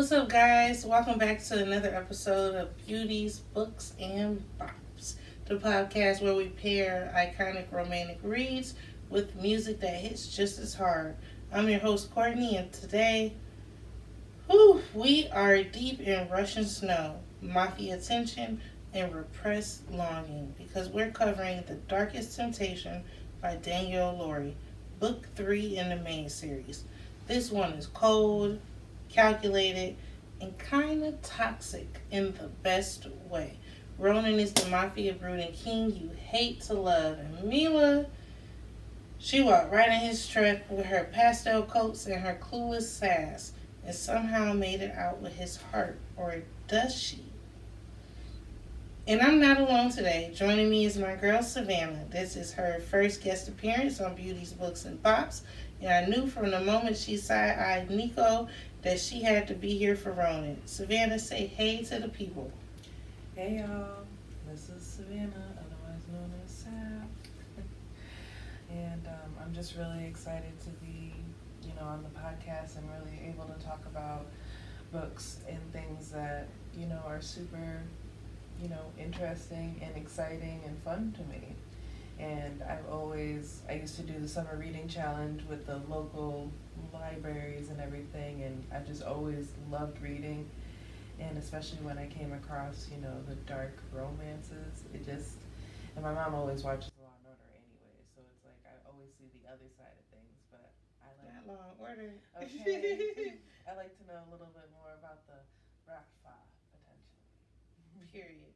What's up, guys? Welcome back to another episode of Beauties, Books, and Bops, the podcast where we pair iconic romantic reads with music that hits just as hard. I'm your host, Courtney, and today, we are deep in Russian snow, mafia tension, and repressed longing because we're covering The Darkest Temptation by Danielle Laurie, book 3 in the main series. This one is cold, calculated, and kind of toxic in the best way. Ronan is the mafia brooding king you hate to love, and Mila, she walked right in his truck with her pastel coats and her clueless sass, and somehow made it out with his heart. Or does she? And I'm not alone today. Joining me is my girl Savanna. This is her first guest appearance on Beauty's Books and Pops, and I knew from the moment she side-eyed Nico that she had to be here for Ronan. Savannah, say hey to the people. Hey y'all, this is Savanna, otherwise known as Sav, and I'm just really excited to be, on the podcast and really able to talk about books and things that, are super, interesting and exciting and fun to me. And I used to do the summer reading challenge with the local libraries and everything, and I've just always loved reading. And especially when I came across, the dark romances, and my mom always watches Law and Order anyway, so it's like I always see the other side of things, but I like. Not Law and Order. Okay. I like to know a little bit more about the Rafa, potentially. Period.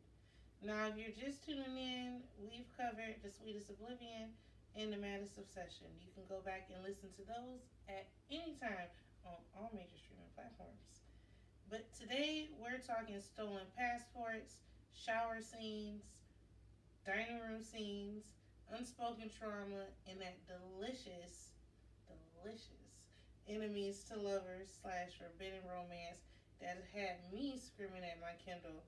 Now, if you're just tuning in, we've covered The Sweetest Oblivion and The Maddest Obsession. You can go back and listen to those at any time on all major streaming platforms. But today, we're talking stolen passports, shower scenes, dining room scenes, unspoken trauma, and that delicious enemies to lovers slash forbidden romance that had me screaming at my Kindle,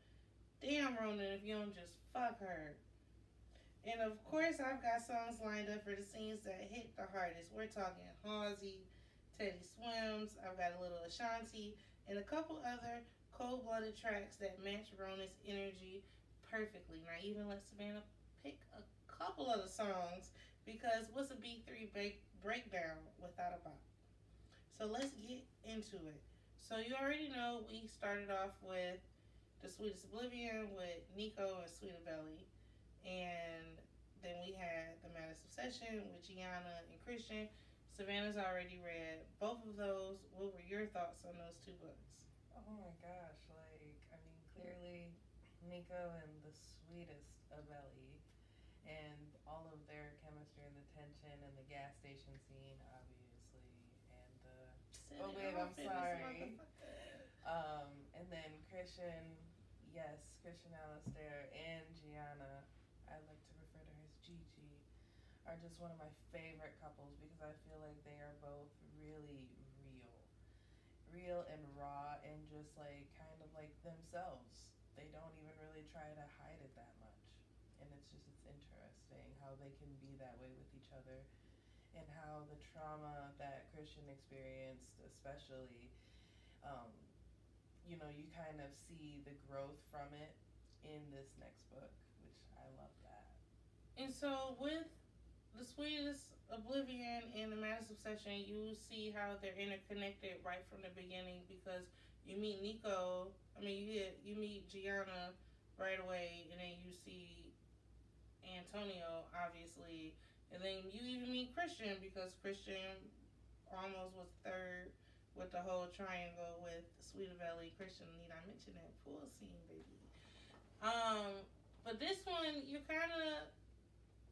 damn, Ronan, if you don't just fuck her. And of course, I've got songs lined up for the scenes that hit the hardest. We're talking Halsey, Teddy Swims, I've got a little Ashanti, and a couple other cold blooded tracks that match Ronan's energy perfectly. And I even let Savannah pick a couple of the songs because what's a B3 breakdown without a bop? So let's get into it. So you already know we started off with The Sweetest Oblivion with Nico and Sweeta Belly. And then we had The Maddest Obsession with Gianna and Christian. Savannah's already read both of those. What were your thoughts on those two books? Oh my gosh, clearly Nico and the sweetest of Ellie, and all of their chemistry and the tension and the gas station scene, obviously, and the oh babe, I'm sorry. And then Christian, yes, Christian Alistair and Gianna, I like to refer to her as Gigi, are just one of my favorite couples because I feel like they are both really real and raw and just like kind of like themselves. They don't even really try to hide it that much. And it's interesting how they can be that way with each other and how the trauma that Christian experienced, especially, um, you kind of see the growth from it in this next book, which I love that. And so with The Sweetest Oblivion and The Maddest Obsession, you see how they're interconnected right from the beginning because you meet Nico. You meet Gianna right away, and then you see Antonio, obviously, and then you even meet Christian because Christian almost was third with the whole triangle with Sweeta Belly, Christian. Need I mention that pool scene, baby? But this one, you're kind of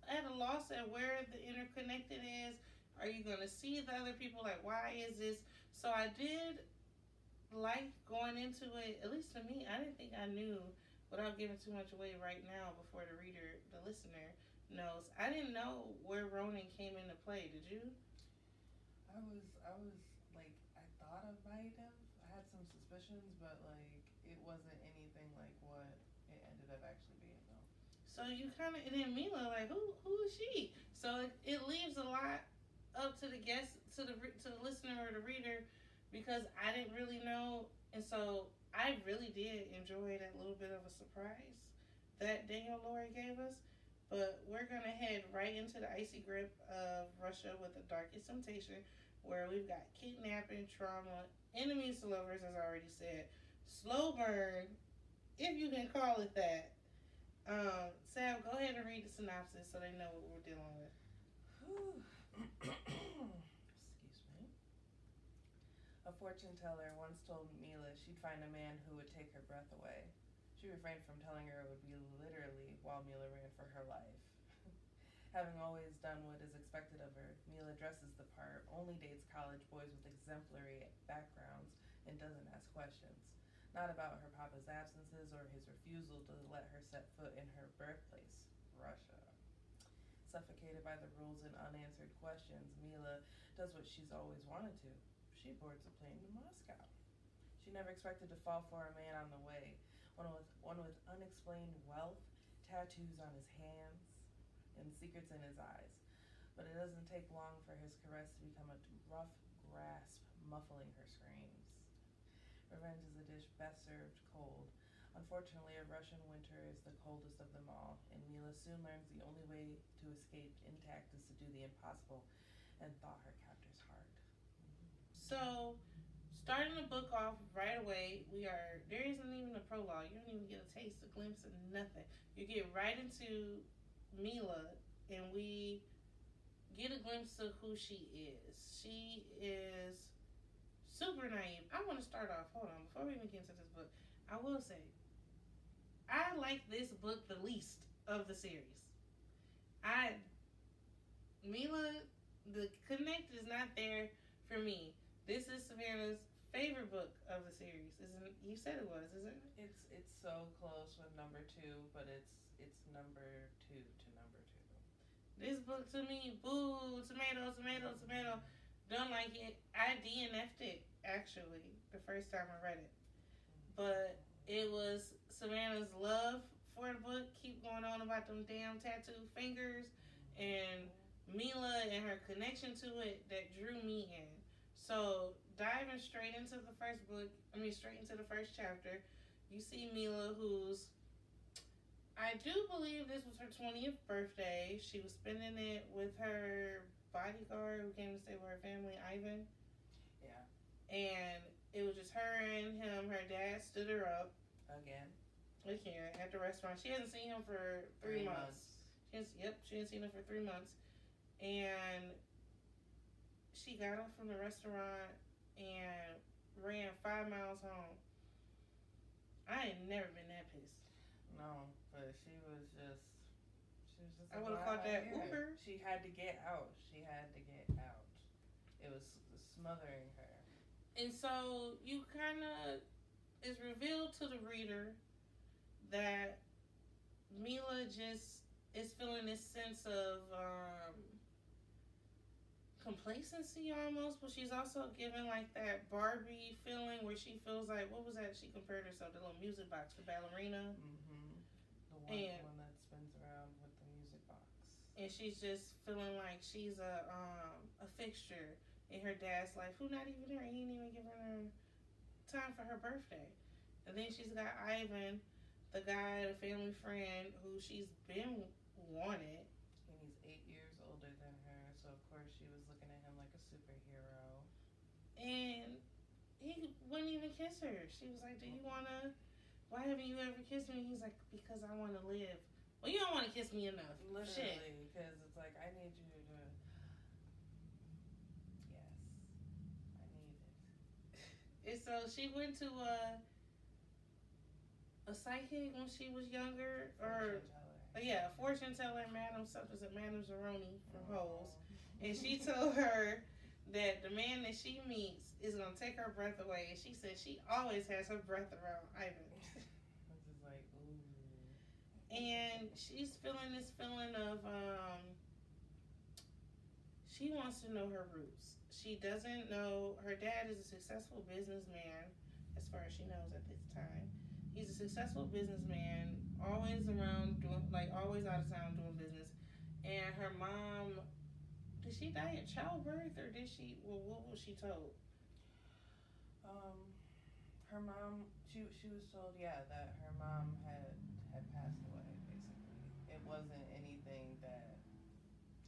at a loss at where the interconnected is. Are you going to see the other people? Like, why is this? So I did like going into it, at least to me, I didn't think I knew without giving too much away right now before the listener knows. I didn't know where Ronan came into play. Did you? I was like, I thought I might have. I had some suspicions, but like, it wasn't anything like what it ended up actually being, though. So you kind of, and then Mila, like, who is she? So it leaves a lot up to the guest, to the listener or the reader, because I didn't really know, And so I really did enjoy that little bit of a surprise that Daniel Laurie gave us. But we're going to head right into the icy grip of Russia with the darkest temptation, where we've got kidnapping, trauma, enemies to lovers, as I already said, slow burn, if you can call it that. Sam, go ahead and read the synopsis so they know what we're dealing with. Excuse me. A fortune teller once told Mila she'd find a man who would take her breath away. She refrained from telling her it would be literally while Mila ran for her life. Having always done what is expected of her, Mila dresses the part, only dates college boys with exemplary backgrounds, and doesn't ask questions. Not about her papa's absences or his refusal to let her set foot in her birthplace, Russia. Suffocated by the rules and unanswered questions, Mila does what she's always wanted to. She boards a plane to Moscow. She never expected to fall for a man on the way, one with unexplained wealth, tattoos on his hands, and secrets in his eyes. But it doesn't take long for his caress to become a rough grasp, muffling her screams. Revenge is a dish best served cold. Unfortunately, a Russian winter is the coldest of them all, and Mila soon learns the only way to escape intact is to do the impossible and thaw her captor's heart. So, starting the book off right away, there isn't even a prologue. You don't even get a taste, a glimpse, of nothing. You get right into Mila, and we get a glimpse of who she is. She is super naive. I want to start off, hold on, before we even get into this book, I will say, I like this book the least of the series. Mila, the connect is not there for me. This is Savannah's favorite book of the series. Isn't you said it was, isn't it? It's so close with number 2, but it's number 2 to number 2. This book to me, boo, tomato, tomato, tomato. Don't like it. I DNF'd it actually the first time I read it, but it was Savannah's love for the book. Keep going on about them damn tattoo fingers, and Mila and her connection to it that drew me in. So diving straight into the straight into the first chapter, you see Mila, who's, I do believe this was her 20th birthday. She was spending it with her bodyguard who came to stay with her family, Ivan. Yeah. And it was just her and him. Her dad stood her up. Again, at the restaurant. She hasn't seen him for 3 months. She hasn't seen him for 3 months. And she got off from the restaurant and ran 5 miles home. I ain't never been that pissed. No, but she was just I would have called that Uber. She had to get out. It was smothering her. And so you it's revealed to the reader that Mila just is feeling this sense of complacency almost, but she's also given like that Barbie feeling where she feels like, what was that she compared herself to? The little music box, the ballerina. Mm-hmm. The one that spins around with the music box. And she's just feeling like she's a fixture in her dad's life, who not even there. He ain't even giving her time for her birthday. And then she's got Ivan, the guy, the family friend, who she's been wanted. And he's 8 years older than her, so of course she was looking at him like a superhero. And he wouldn't even kiss her. She was like, why haven't you ever kissed me? He's like, because I want to live. Well, you don't want to kiss me enough. Literally, because it's like, I need you to... Yes, I need it. And so she went to a psychic when she was younger, a fortune teller, Madam Zeroni from Holes, and she told her that the man that she meets is gonna take her breath away, and she said she always has her breath around Ivan. It's just like, ooh. And she's feeling this feeling of she wants to know her roots. She doesn't know her dad is a successful businessman, as far as she knows at this time. He's a successful businessman, always around always out of town doing business. And her mom, did she die at childbirth or what was she told? her mom, she was told, yeah, that her mom had passed away. Basically, it wasn't anything that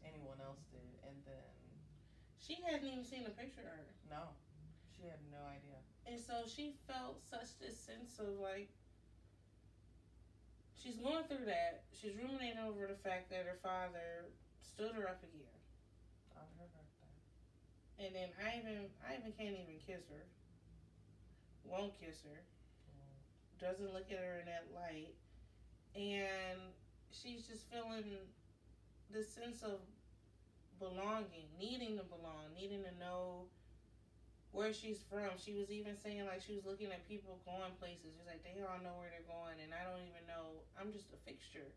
anyone else did. And then She hadn't even seen a picture of her. no, she had no idea. And so she felt such this sense of like, she's going through that. She's ruminating over the fact that her father stood her up again. On her birthday. And then I even can't even kiss her. Won't kiss her. Doesn't look at her in that light. And she's just feeling this sense of belonging, needing to belong, needing to know where she's from. She was even saying, like, she was looking at people going places. She's like, they all know where they're going, and I don't even know. I'm just a fixture.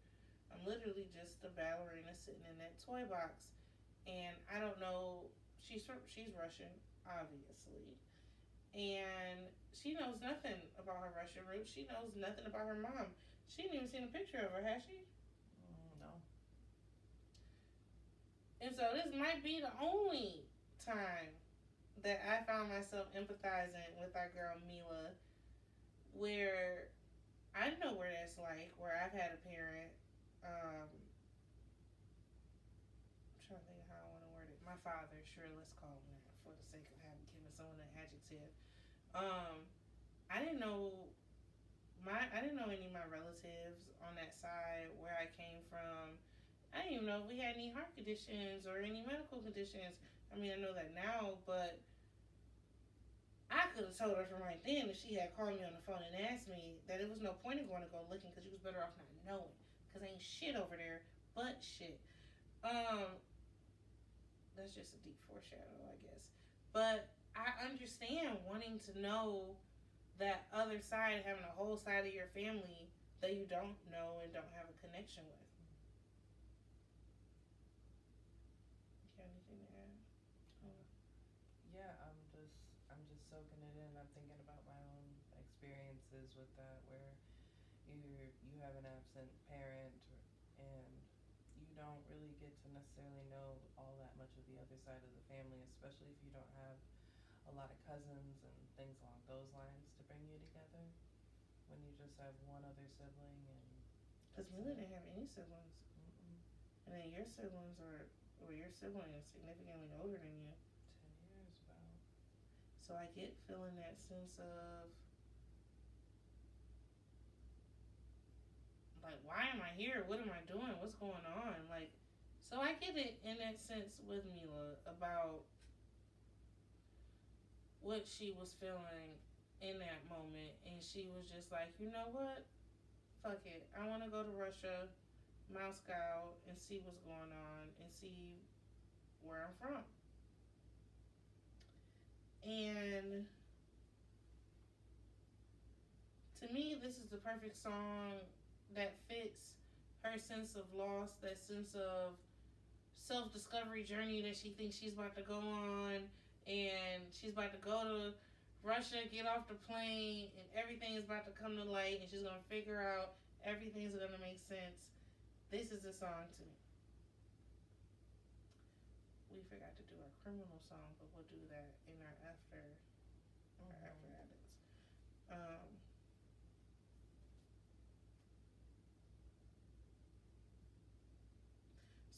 I'm literally just a ballerina sitting in that toy box. And I don't know. She's Russian, obviously. And she knows nothing about her Russian roots. She knows nothing about her mom. She didn't even seen a picture of her, has she? No. And so this might be the only time that I found myself empathizing with our girl Mila, where I know where that's like, where I've had a parent, I'm trying to think how I want to word it. My father, sure, let's call him that for the sake of having given someone an adjective. I didn't know any of my relatives on that side, where I came from. I didn't even know if we had any heart conditions or any medical conditions. I mean, I know that now, but I could have told her from right then if she had called me on the phone and asked me that it was no point in going to go looking because you was better off not knowing because ain't shit over there but shit. That's just a deep foreshadow, I guess. But I understand wanting to know that other side, having a whole side of your family that you don't know and don't have a connection with. You got anything to add? Yeah, I'm just soaking it in. I'm thinking about my own experiences with that, where you have an absent parent, and you don't really get to necessarily know all that much of the other side of the family, especially if you don't have a lot of cousins and things along those lines to bring you together. When you just have one other sibling, and because Mila didn't have any siblings. Mm-mm. And then your sibling is significantly older than you. 10 years about. So I get feeling that sense of, like, why am I here? What am I doing? What's going on? Like, so I get it in that sense with Mila about what she was feeling in that moment. And she was just like, you know what? Fuck it. I want to go to Russia, Moscow, and see what's going on and see where I'm from. And to me, this is the perfect song that fits her sense of loss, that sense of self-discovery journey that she thinks she's about to go on. And she's about to go to Russia, get off the plane, and everything is about to come to light, and she's going to figure out everything's going to make sense. This is the song to me. We forgot to do our criminal song, but we'll do that in our after edits.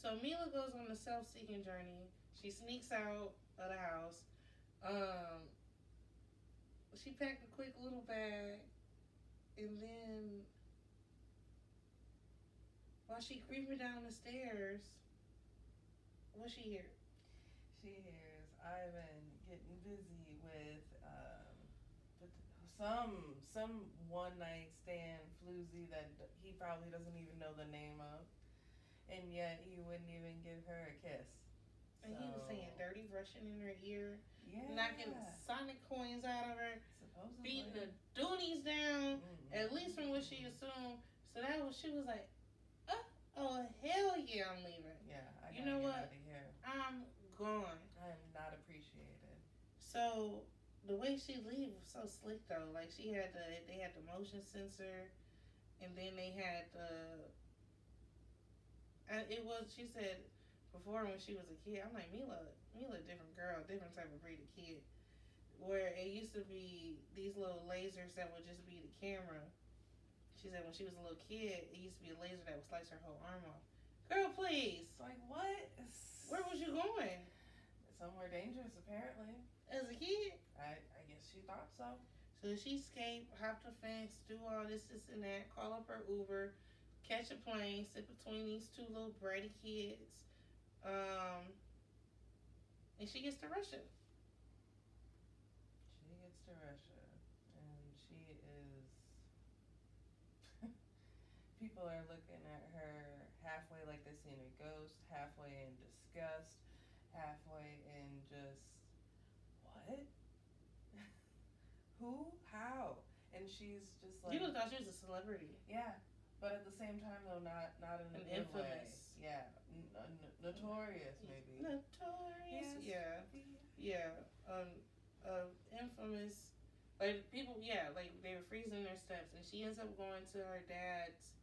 So Mila goes on a self-seeking journey. She sneaks out of the house. She packed a quick little bag, and then while she creeping down the stairs, what she hear? She hears Ivan getting busy with some one night stand floozy that he probably doesn't even know the name of, and yet he wouldn't even give her a kiss. And he was saying dirty Russian in her ear, Yeah. knocking Sonic coins out of her, Supposedly. beating the doonies down, Mm-hmm. at least from what she assumed. So she was like, oh hell yeah, I'm leaving. Yeah, I you know gotta what? get out of here. I'm gone. I am not appreciated. So the way she leave was so slick though. Like they had the motion sensor, and then they had she said before when she was a kid, I'm like, Mila, different girl, different type of breed of kid. where it used to be these little lasers that would just be the camera. She said when she was a little kid, it used to be a laser that would slice her whole arm off. Girl, please. It's like, what? Where was you going? Somewhere dangerous, apparently. As a kid? I guess she thought so. So she escaped, hopped a fence, do all this, and that, call up her Uber, catch a plane, sit between these two little bratty kids, and she gets to Russia. She gets to Russia, and she is. People are looking at her halfway like they've seen a ghost, halfway in disgust, halfway in just, what? Who? How? And she's just like, You would have thought she was a celebrity. yeah, but at the same time though, not in a An good infamous. way. Yeah, notorious maybe. Notorious. Yes. Yeah. Infamous. Like people, yeah, like they were freezing their steps, and she ends up going to her dad's,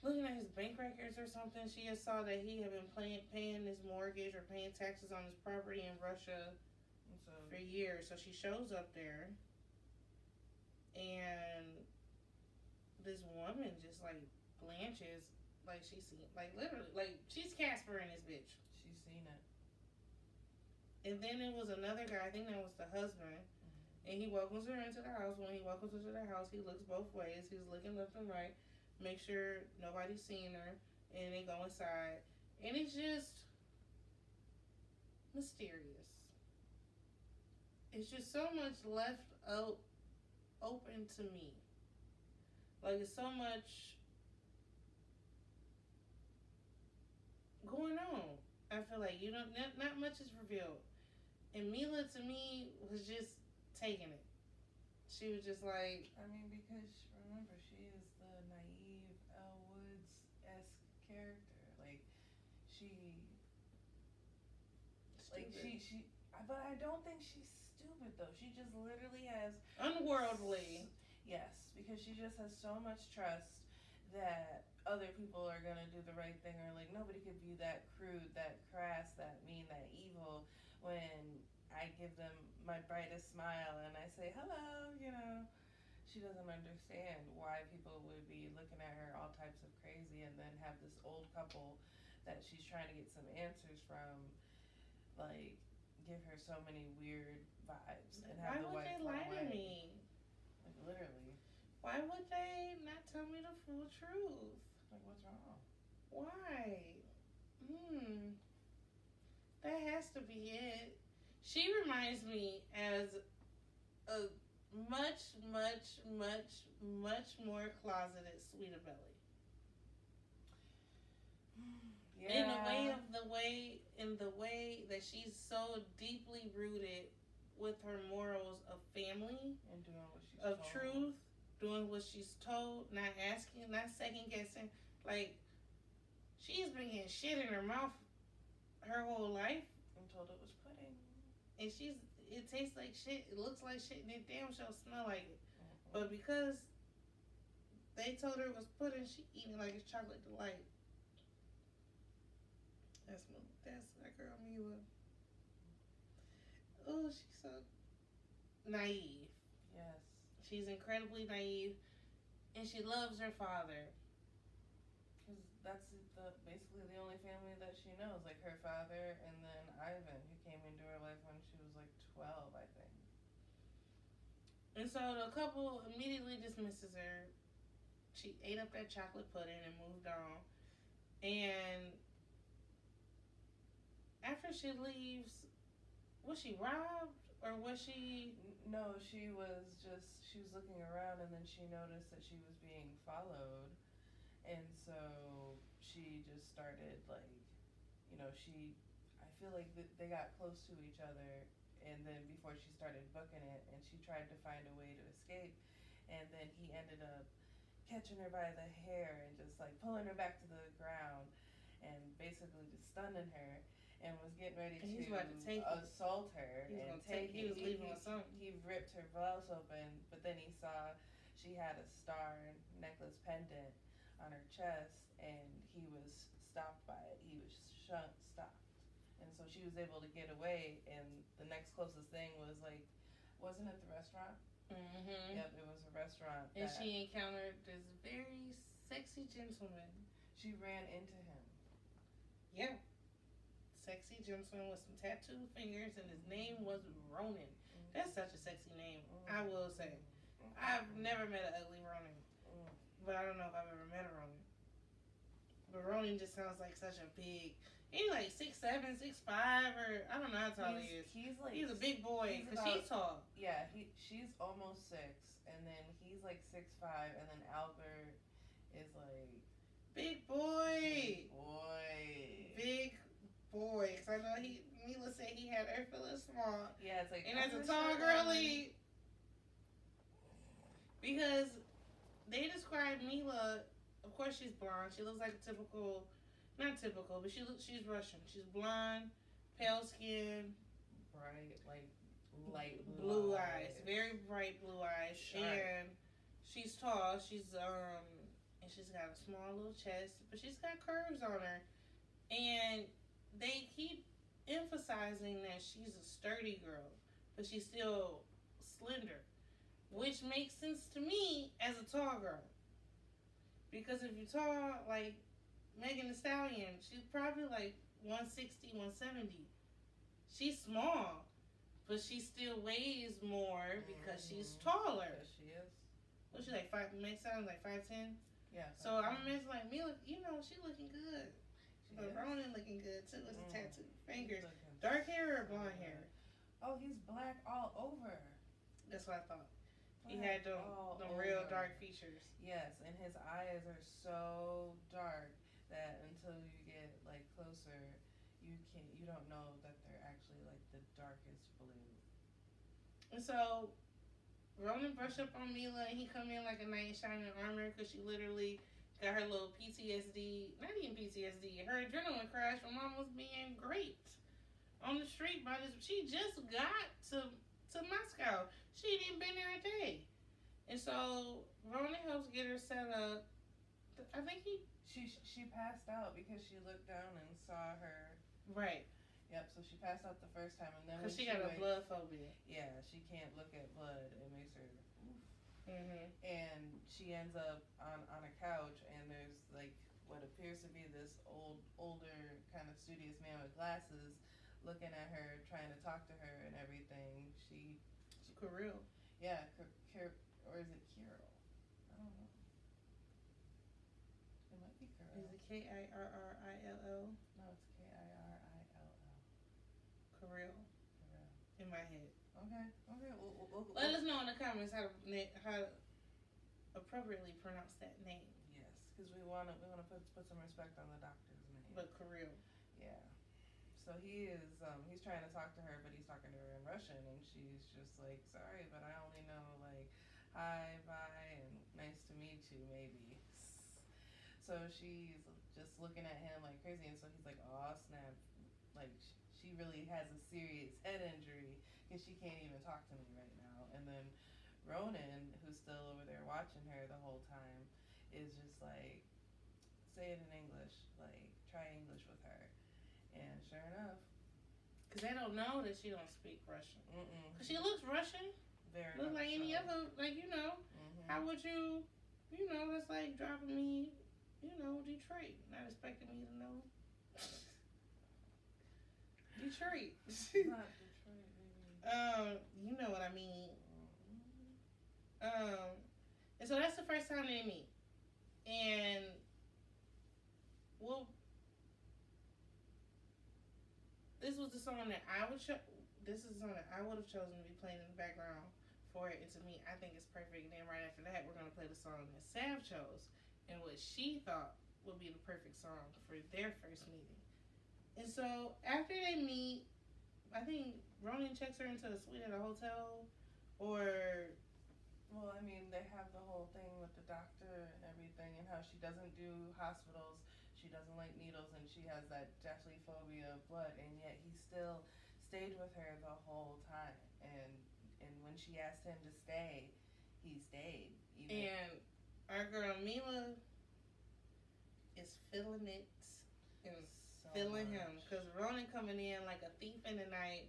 looking at his bank records or something. She just saw that he had been paying his mortgage or paying taxes on his property in Russia for years. So she shows up there, and this woman just like blanches, like she's seen, like literally, like she's Casper in this bitch. She's seen it. And then it was another guy, I think that was the husband, and he welcomes her into the house. When he welcomes her to the house, he looks both ways. He's looking left and right, make sure nobody's seeing her, and they go inside. And it's just mysterious. It's just so much left open to me. Like, it's so much going on. I feel like not much is revealed. And Mila, to me, was just taking it. She was just like, I mean, because remember, she is the naive Elle Woods-esque character. Like, she, stupid. like she. But I don't think she's stupid though. She just literally has Unworldly. Yes, because she just has so much trust that other people are gonna do the right thing, or like nobody could be that crude, that crass, that mean, that evil when I give them my brightest smile and I say hello, you know. She doesn't understand why people would be looking at her all types of crazy, and then have this old couple that she's trying to get some answers from, like, give her so many weird vibes and have Why the would wife they run lie away. to me? Like, literally. Why would they not tell me the full truth? Like, what's wrong? Why? That has to be it. She reminds me as a much, much, much, much more closeted Sweeta Belly. Yeah. In the way that she's so deeply rooted with her morals of family, And doing what she's of told. truth, doing what she's told, not asking, not second guessing. Like, she's been getting shit in her mouth her whole life, And told it was pudding. and it tastes like shit, it looks like shit, and it damn sure smell like it. Mm-hmm. But because they told her it was pudding, she eating like it's chocolate delight. That's that girl Mila. Oh, she's so naive. Yes. She's incredibly naive, and she loves her father. Because that's basically the only family that she knows. Like, her father and then Ivan, who came into her life when she was like 12, I think. And so the couple immediately dismisses her. She ate up that chocolate pudding and moved on. And after she leaves, was she robbed or was she? No, she was looking around, and then she noticed that she was being followed. And so she just started, like, you know, I feel like they got close to each other, and then before she started booking it, and she tried to find a way to escape, and then he ended up catching her by the hair and just, like, pulling her back to the ground and basically just stunning her, and was getting ready He's about to take assault her. He was leaving with something. He ripped her blouse open, but then he saw she had a star necklace pendant on her chest, and he was stopped by it. He was stopped. and so she was able to get away. And the next closest thing was like, wasn't it the restaurant? Mm-hmm. Yep, it was a restaurant. And she encountered this very sexy gentleman. She ran into him. Yeah. Sexy gentleman with some tattooed fingers, and his name was Ronan. That's such a sexy name, I will say. I've never met an ugly Ronan, but I don't know if I've ever met a Ronan. But Ronan just sounds like such a big. He's like 6'7", 6'5", or I don't know how tall he is. He's like, he's a big boy because she's tall. Yeah, she's almost 6, and then he's like 6'5", and then Albert is like big boy. Big boy. Big boy. Because I know Mila said he had her feeling small. Yeah, it's like, and as a tall girly, because they describe Mila. Of course, she's blonde. She looks like a typical, not typical, but she's Russian. She's blonde, pale skin, bright, like light blue eyes, very bright blue eyes, sharp. And she's tall. She's and she's got a small little chest, but she's got curves on her, and they keep emphasizing that she's a sturdy girl, but she's still slender, which makes sense to me as a tall girl. Because if you're tall, like Megan Thee Stallion, she's probably like 160, 170. She's small, but she still weighs more because she's taller. Yes, she is. What's she like, Megan Stallion like 5'10"? Yeah. So I'm imagining like Mila, she looking good. But Ronan looking good too with the tattooed fingers. Dark hair or blonde hair? Oh, he's black all over. That's what I thought. He had them real dark features. Yes, and his eyes are so dark that until you get like closer, you don't know that they're actually like the darkest blue. And so Ronan brushed up on Mila, and he come in like a knight in shining armor because she literally got her little PTSD, not even PTSD, her adrenaline crash from almost being raped on the street by this. She just got to Moscow. She ain't even been there a day. And so Ronan helps get her set up. I think she passed out because she looked down and saw her. Right. Yep, so she passed out the first time, and then because she got a blood phobia. Yeah, she can't look at blood. It makes her oof. Mm-hmm. And she ends up on a couch, and there's like what appears to be this older kind of studious man with glasses looking at her, trying to talk to her and everything. Kirill. Yeah, or is it Kirill? I don't know. It might be Kirill. Is it Kirrill? No, it's Kirrill. Kirill. In my head. Okay. We'll let us know in the comments how to appropriately pronounce that name. Yes, because we want to put some respect on the doctor's name. But Kirill. Yeah. So he is he's trying to talk to her, but he's talking to her in Russian, and she's just like, sorry, but I only know like hi, bye, and nice to meet you, maybe. So she's just looking at him like crazy, and so he's like, oh snap, like she really has a serious head injury because she can't even talk to me right now. And then Ronan, who's still over there watching her the whole time, is just like, say it in English, like try English with her. And sure enough, because they don't know that she don't speak Russian. Because she looks Russian. Very looks like any so. other, like, how would you, that's like dropping me, Detroit. Not expecting me to know. Detroit. Not Detroit, baby. You know what I mean. And so that's the first time they meet. And, this was the song that this is the song that I would have chosen to be playing in the background for it. And to me, I think it's perfect. And then right after that, we're going to play the song that Sav chose and what she thought would be the perfect song for their first meeting. And so after they meet, I think Ronan checks her into a suite at a hotel, or... Well, I mean, they have the whole thing with the doctor and everything, and how she doesn't do hospitals, she doesn't like needles, and she has that deathly phobia of blood, and yet he still stayed with her the whole time. And when she asked him to stay, he stayed. And our girl Mila is feeling it. And so feeling him because Ronan coming in like a thief in the night,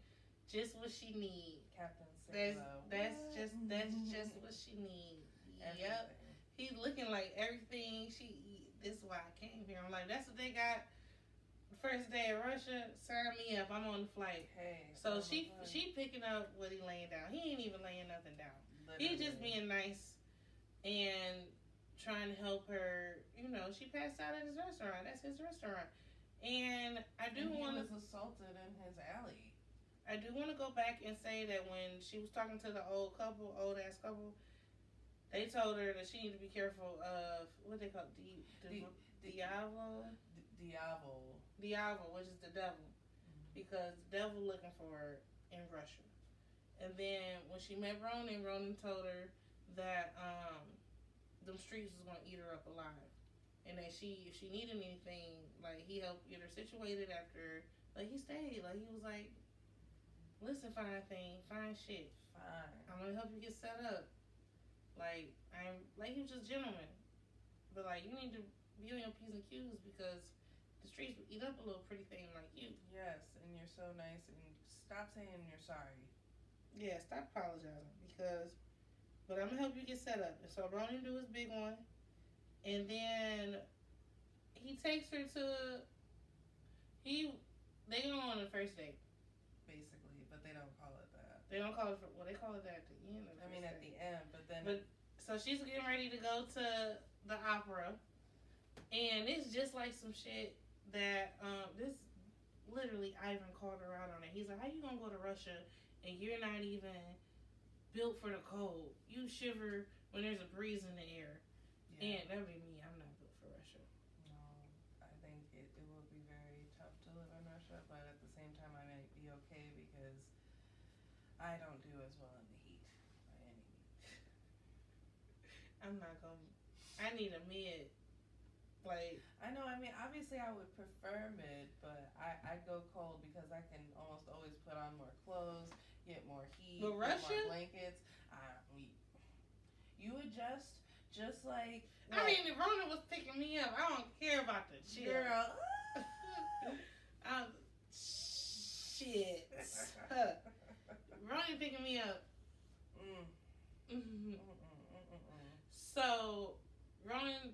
just what she need. Captain Salo. That's just what she need. Yep. He looking like everything she eat. This is why I came here. I'm like, that's what they got. First day in Russia, sign me up. I'm on the flight. Hey. So she picking up what he laying down. He ain't even laying nothing down. Literally. He just being nice and trying to help her. You know, she passed out at his restaurant. That's his restaurant. And he was assaulted in his alley. I do want to go back and say that when she was talking to the old ass couple, they told her that she needed to be careful of what they call Diavol, which is the devil, because the devil looking for her in Russia. And then when she met Ronan told her that them streets was gonna eat her up alive, and that if she needed anything, like he helped get her situated after, like he stayed, like he was like, listen, fine shit, I'm gonna help you get set up. Like he was just gentleman, but like you need to be on your P's and Q's because the streets will eat up a little pretty thing like you. Yes, and you're so nice, and stop saying you're sorry. Yeah, stop apologizing but I'm gonna help you get set up. And so Ronan do his big one, and then he takes her to they go on the first date. Basically, but they don't call it that. They don't call it they call it that at the end of the at the end, but then so she's getting ready to go to the opera, and it's just like some shit that this literally Ivan called her out on it. He's like, how you gonna go to Russia and you're not even built for the cold? You shiver when there's a breeze in the air. Yeah. And that would be me. I'm not built for Russia. No, I think it will be very tough to live in Russia, but at the same time I might be okay because I don't do as well in the heat by any means. I'm not gonna. I need a mid. Like I know. I mean, obviously, I would prefer mid, but I go cold because I can almost always put on more clothes, get more heat, but Russia? Get more blankets. You adjust just like. I mean, if Rona was picking me up, I don't care about the chill. Girl. Shit. Rona picking me up. So, Ronan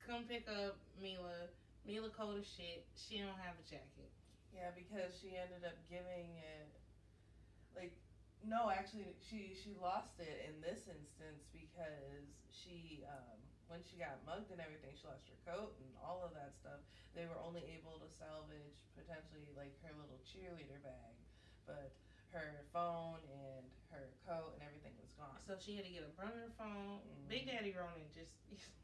come pick up Mila. Mila cold as shit. She don't have a jacket. Yeah, because she ended up giving it, like, no, actually, she lost it in this instance because she, when she got mugged and everything, she lost her coat and all of that stuff. They were only able to salvage potentially, like, her little cheerleader bag, but her phone and her coat and everything was gone. So she had to get a burner phone. Big Daddy Ronan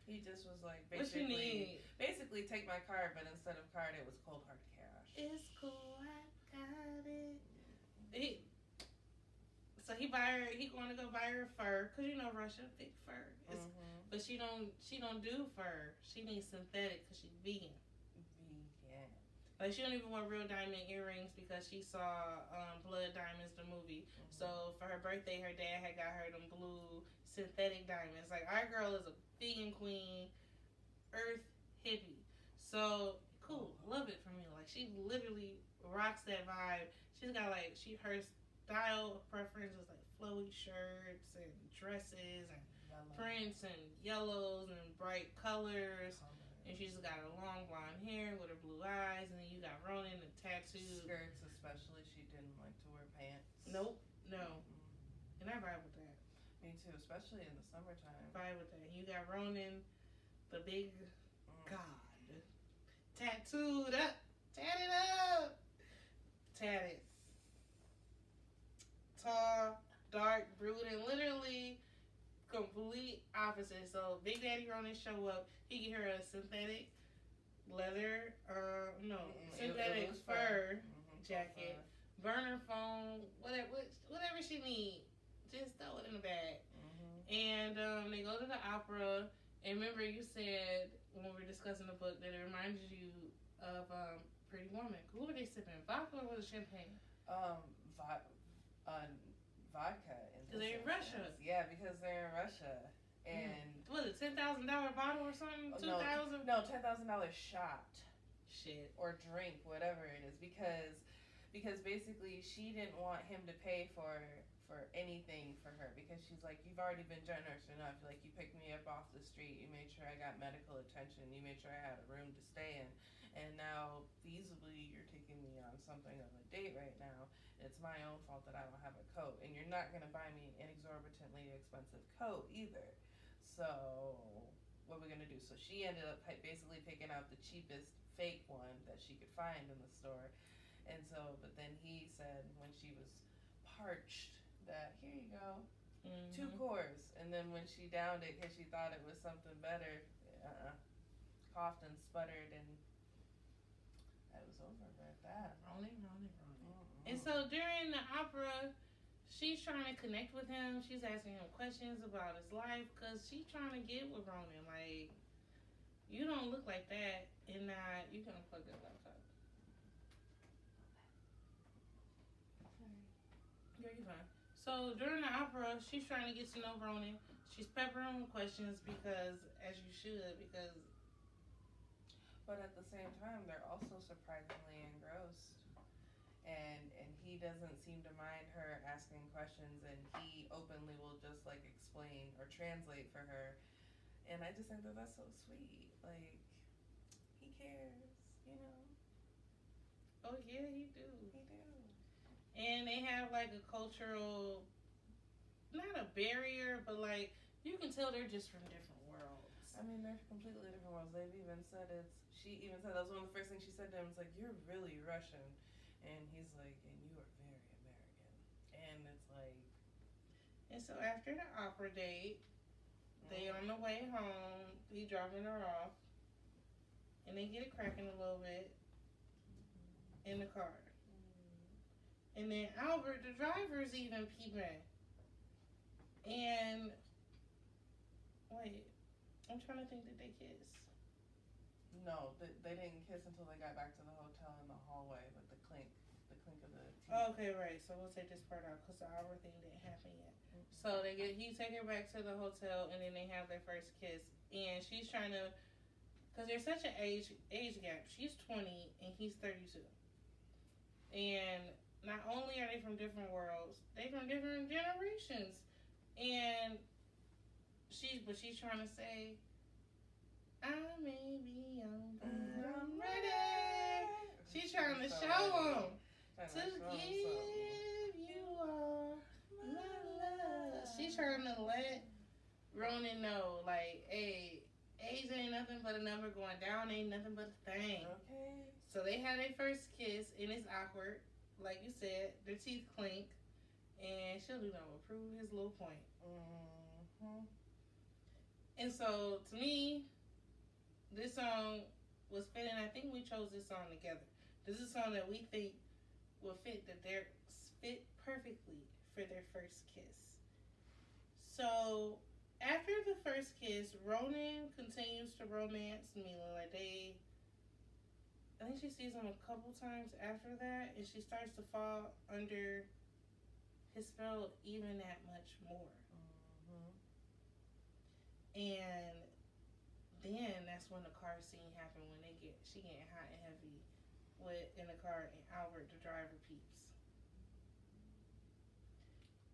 he just was like, basically, what you need? Basically take my card, but instead of card, it was cold hard cash. It's cool, I got it. So he going to go buy her fur, cause you know Russia, big fur. But she don't do fur. She needs synthetic, cause she's vegan. Like, she don't even want real diamond earrings because she saw Blood Diamonds, the movie. So, for her birthday, her dad had got her them blue synthetic diamonds. Like, our girl is a vegan queen, earth hippie. So, cool. Love it for me. Like, she literally rocks that vibe. She's got, like, her style preference is, like, flowy shirts and dresses and prints and yellows and bright colors. And she's got her long blonde hair with her blue eyes. And then you got Ronan, the tattoo. Skirts especially. She didn't like to wear pants. Nope. No. And I vibe with that. Me too, especially in the summertime. Vibe with that. And you got Ronan, the big god. Tattooed up. Tatted up. Tatted. Tall, dark, brooding. Literally complete opposite. So Big Daddy Ronan show up. He get her a synthetic leather, synthetic fur jacket, burner phone, whatever she need. Just throw it in the bag. And they go to the opera. And remember, you said when we were discussing the book that it reminded you of Pretty Woman. Who were they sipping? Vodka or was it champagne? Vodka. Because they're in Russia. Yeah, because they're in Russia. And what is it, $10,000 bottle or something? $2,000? No, $10,000 shot. Shit. or drink, whatever it is, because basically she didn't want him to pay for anything for her, because she's like, you've already been generous enough. Like, you picked me up off the street, you made sure I got medical attention, you made sure I had a room to stay in, and now feasibly you're taking me on something of a date right now. It's my own fault that I don't have a coat, and you're not going to buy me an exorbitantly expensive coat either. So what are we going to do? So she ended up basically picking out the cheapest fake one that she could find in the store. And so, but then he said when she was parched that, here you go, 2 cores. And then when she downed it because she thought it was something better, coughed and sputtered, and that was over at that. Ronan. And so during the opera, she's trying to connect with him. She's asking him questions about his life because she's trying to get with Ronan. Like, you don't look like that, and you can unplug that laptop. Yeah, you're fine. So during the opera, she's trying to get to know Ronan. She's peppering him with questions because, as you should, because. But at the same time, they're also surprisingly engrossed, and he doesn't seem to mind her asking questions, and he openly will just like explain or translate for her, and I just think that that's so sweet. Like, he cares, you know. Oh yeah, he do. He do. And they have like a cultural, not a barrier, but like you can tell they're just from different worlds. I mean, they're completely different worlds. They've even said she even said, that was one of the first things she said to him. It's like, you're really Russian. And he's like, and you are very American. And it's like. And so after the opera date, they on the way home, he dropping her off. And they get it cracking a little bit in the car. And then Albert, the driver's even peeping. And, wait, I'm trying to think, did they kiss? No, they didn't kiss until they got back to the hotel in the hallway with the clink of the teeth. Okay, right. So we'll take this part out because the Albert thing didn't happen yet. Mm-hmm. So he take her back to the hotel, and then they have their first kiss. And she's trying to, because there's such an age gap. She's 20 and he's 32. And not only are they from different worlds, they from different generations. And she's trying to say, I may be young, but I'm ready. She's trying to show him to give you all my love. She's trying to let Ronan know, like, hey, age ain't nothing but a number, going down ain't nothing but a thing. Okay. So they had their first kiss, and it's awkward. Like you said, their teeth clink, and she'll do nothing but prove his little point. Mm-hmm. And so, to me, this song was fitting. I think we chose this song together. This is a song that we think will fit perfectly for their first kiss. So, after the first kiss, Ronan continues to romance Mila. Like, I think she sees him a couple times after that, and she starts to fall under his spell even that much more. Mm-hmm. And then that's when the car scene happened, when she getting hot and heavy in the car, and Albert, the driver, peeps.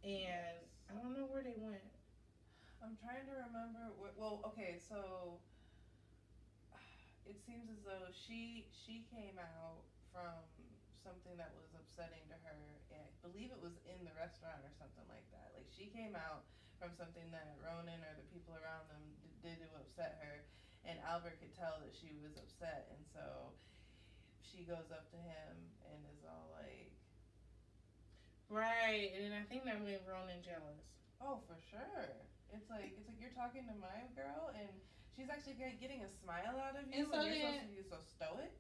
And I don't know where they went. I'm trying to remember. Well, okay, so it seems as though she came out from something that was upsetting to her, and I believe it was in the restaurant or something like that. Like, she came out from something that Ronan or the people around them did to upset her, and Albert could tell that she was upset, and so she goes up to him and is all like, right, and I think that made Ronan jealous. Oh, for sure. It's like you're talking to my girl, and she's actually getting a smile out of you, and so you're supposed to be so stoic.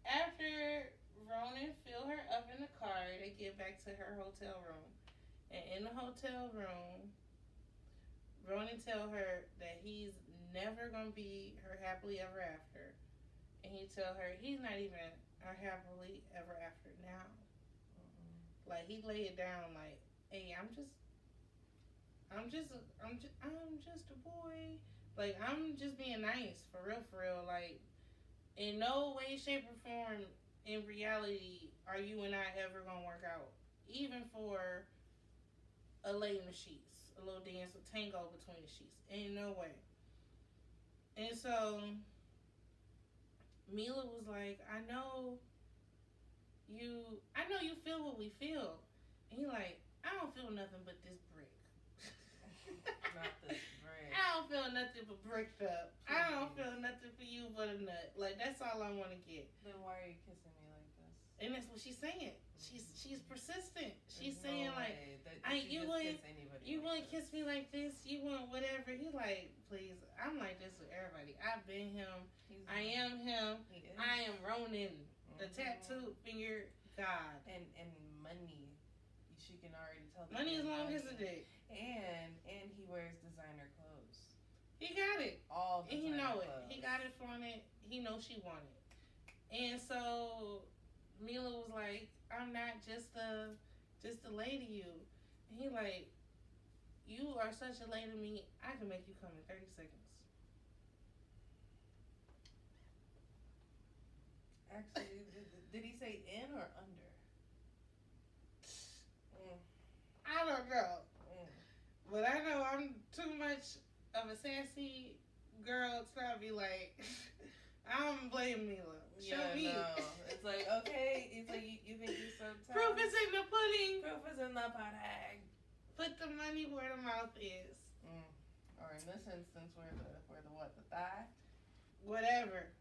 After Ronan fill her up in the car, they get back to her hotel room, and in the hotel room, Ronan tell her that he's never gonna be her happily ever after, and he tell her he's not even her happily ever after now. Mm-hmm. Like, he lay it down like, hey, I'm just a boy. Like, I'm just being nice, for real, like, In no way, shape, or form in reality are you and I ever gonna work out. Even for a lay in the sheets, a little dance with tango between the sheets. Ain't no way. And so Mila was like, I know you feel what we feel. And he like, I don't feel nothing but this brick. Not this brick. I don't feel nothing but bricked up. I don't feel nothing for you but a nut. Like, that's all I want to get. Then why are you kissing me like this? And that's what she's saying. She's persistent. She's There's saying no like, way that you like wouldn't kiss me like this. You wouldn't whatever. He's like, please. I'm like this with everybody. I've been him. I am him. I am Ronin, the tattooed finger god. And money. She can already tell. Money as long as a dick. And he wears designer clothes. He got it. All and he know clothes. it. He got it from it. He knows she wanted. And so Mila was like, I'm not just a lay to you. And he like, you are such a lay to me, I can make you come in 30 seconds. Actually, did he say in or under? I don't know. But I know I'm too much of a sassy girl to not be like, I don't blame Mila. Show me. No. It's like, okay. It's like, you think you're so tough. Proof is in the pudding. Proof is in the pudding. Put the money where the mouth is. Or in this instance, where the what? The thigh? Whatever.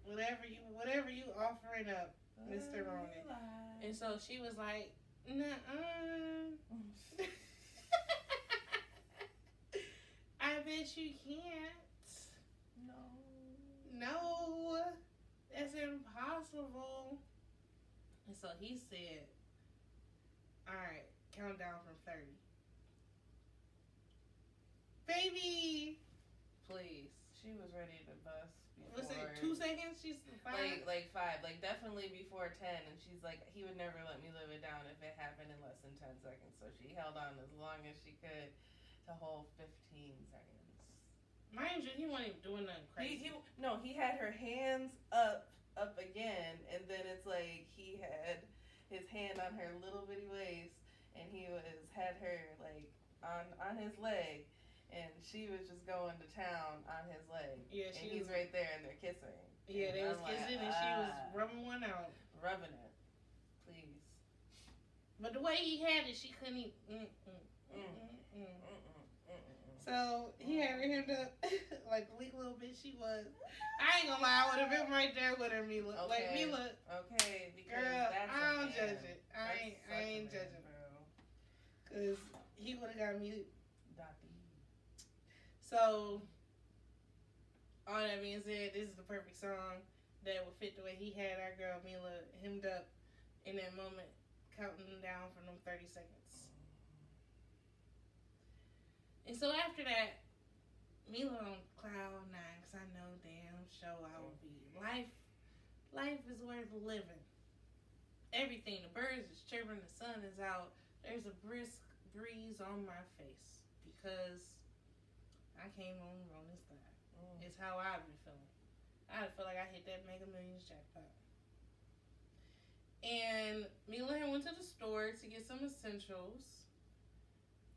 Whatever you offering up, Mr. Ronan. And so she was like, nuh-uh. I bet you can't. No. That's impossible. And so he said, alright, count down from 30. Baby! Please. She was ready to bust before. What's it, 2 seconds? She's 5? Like 5. Like definitely before 10. And she's like, he would never let me live it down if it happened in less than 10 seconds. So she held on as long as she could to hold 15 seconds. Mind you, he wasn't even doing nothing crazy. He had her hands up again, and then it's like he had his hand on her little bitty waist, and he had her like on his leg, and she was just going to town on his leg. Yeah, and he's right there, and they're kissing. Yeah, they was kissing, and she was rubbing one out. Rubbing it, please. But the way he had it, she couldn't even. So he had her hand up like the weak little bitch she was. I ain't gonna lie, I would have been right there with her, Mila. Okay. Like Mila. Okay, because girl, that's I don't judge it. I ain't judging, bro. Cause he would have got me. Dottie. So all that being said, this is the perfect song that would fit the way he had our girl Mila hemmed up in that moment, counting down from them 30 seconds. And so after that, Mila on cloud 9, because I know damn sure I will be. Life is worth living. Everything. The birds is chirping, the sun is out. There's a brisk breeze on my face because I came on Ronan's thigh. It's how I've been feeling. I feel like I hit that Mega Millions jackpot. And Mila had went to the store to get some essentials.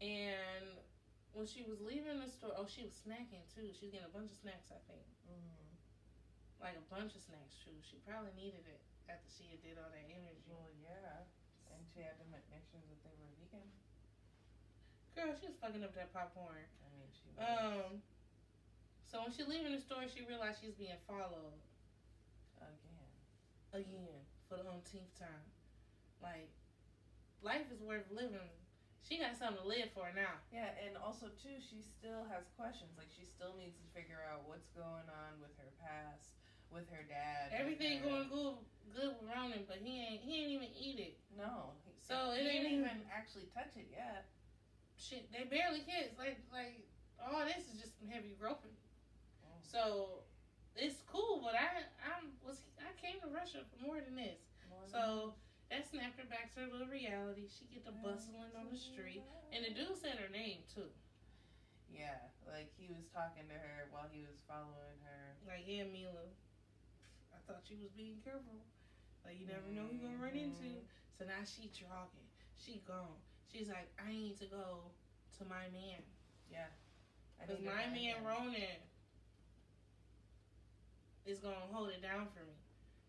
And when she was leaving the store, she was snacking too. She was getting a bunch of snacks, I think. Like a bunch of snacks too. She probably needed it after she had did all that energy. Well, yeah. And she had to make sure that they were vegan. Girl, she was fucking up that popcorn. I mean, she was. So when she leaving the store, she realized she's being followed. Again. For the umpteenth time. Like, life is worth living. She got something to live for now. Yeah, and also, too, she still has questions. Like, she still needs to figure out what's going on with her past, with her dad. Everything going good with Ronan, but he ain't even eat it. No. So he didn't even actually touch it yet. Shit, they barely kiss. Like all this is just some heavy groping. So it's cool, but I came to Russia for more than this. So that snapped her back to her little reality. She get the bustling on the street, and the dude said her name too. Yeah, like he was talking to her while he was following her. Like, yeah, Mila. I thought you was being careful. Like, you never know who you're gonna run into. So now she jogging. She gone. She's like, I need to go to my man. Yeah. Because my man, Ronan, is gonna hold it down for me.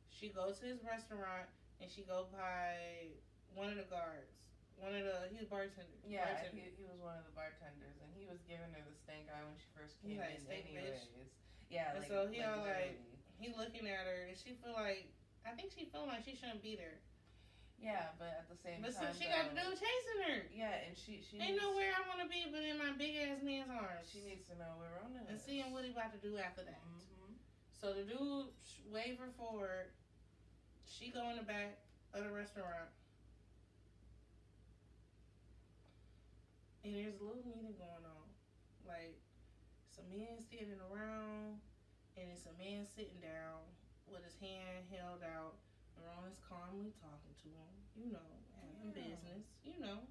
She goes to his restaurant and she go by one of the guards. He was bartender. Yeah, he was one of the bartenders, and he was giving her the stank eye when she first came like, in. Anyways, bitch. Yeah, and like, so he all literally. he looking at her, and she feel like, I think she feeling like she shouldn't be there. Yeah, but at the same time, so she got the dude chasing her. Yeah, and she ain't nowhere I want to be but in my big ass man's arms. She needs to know where Rona is and seeing what he about to do after that. Mm-hmm. So the dude wave her forward. She go in the back of the restaurant. And there's a little meeting going on. Like, some men standing around, and it's a man sitting down with his hand held out. And Rona's calmly talking to him. You know, having business. You know.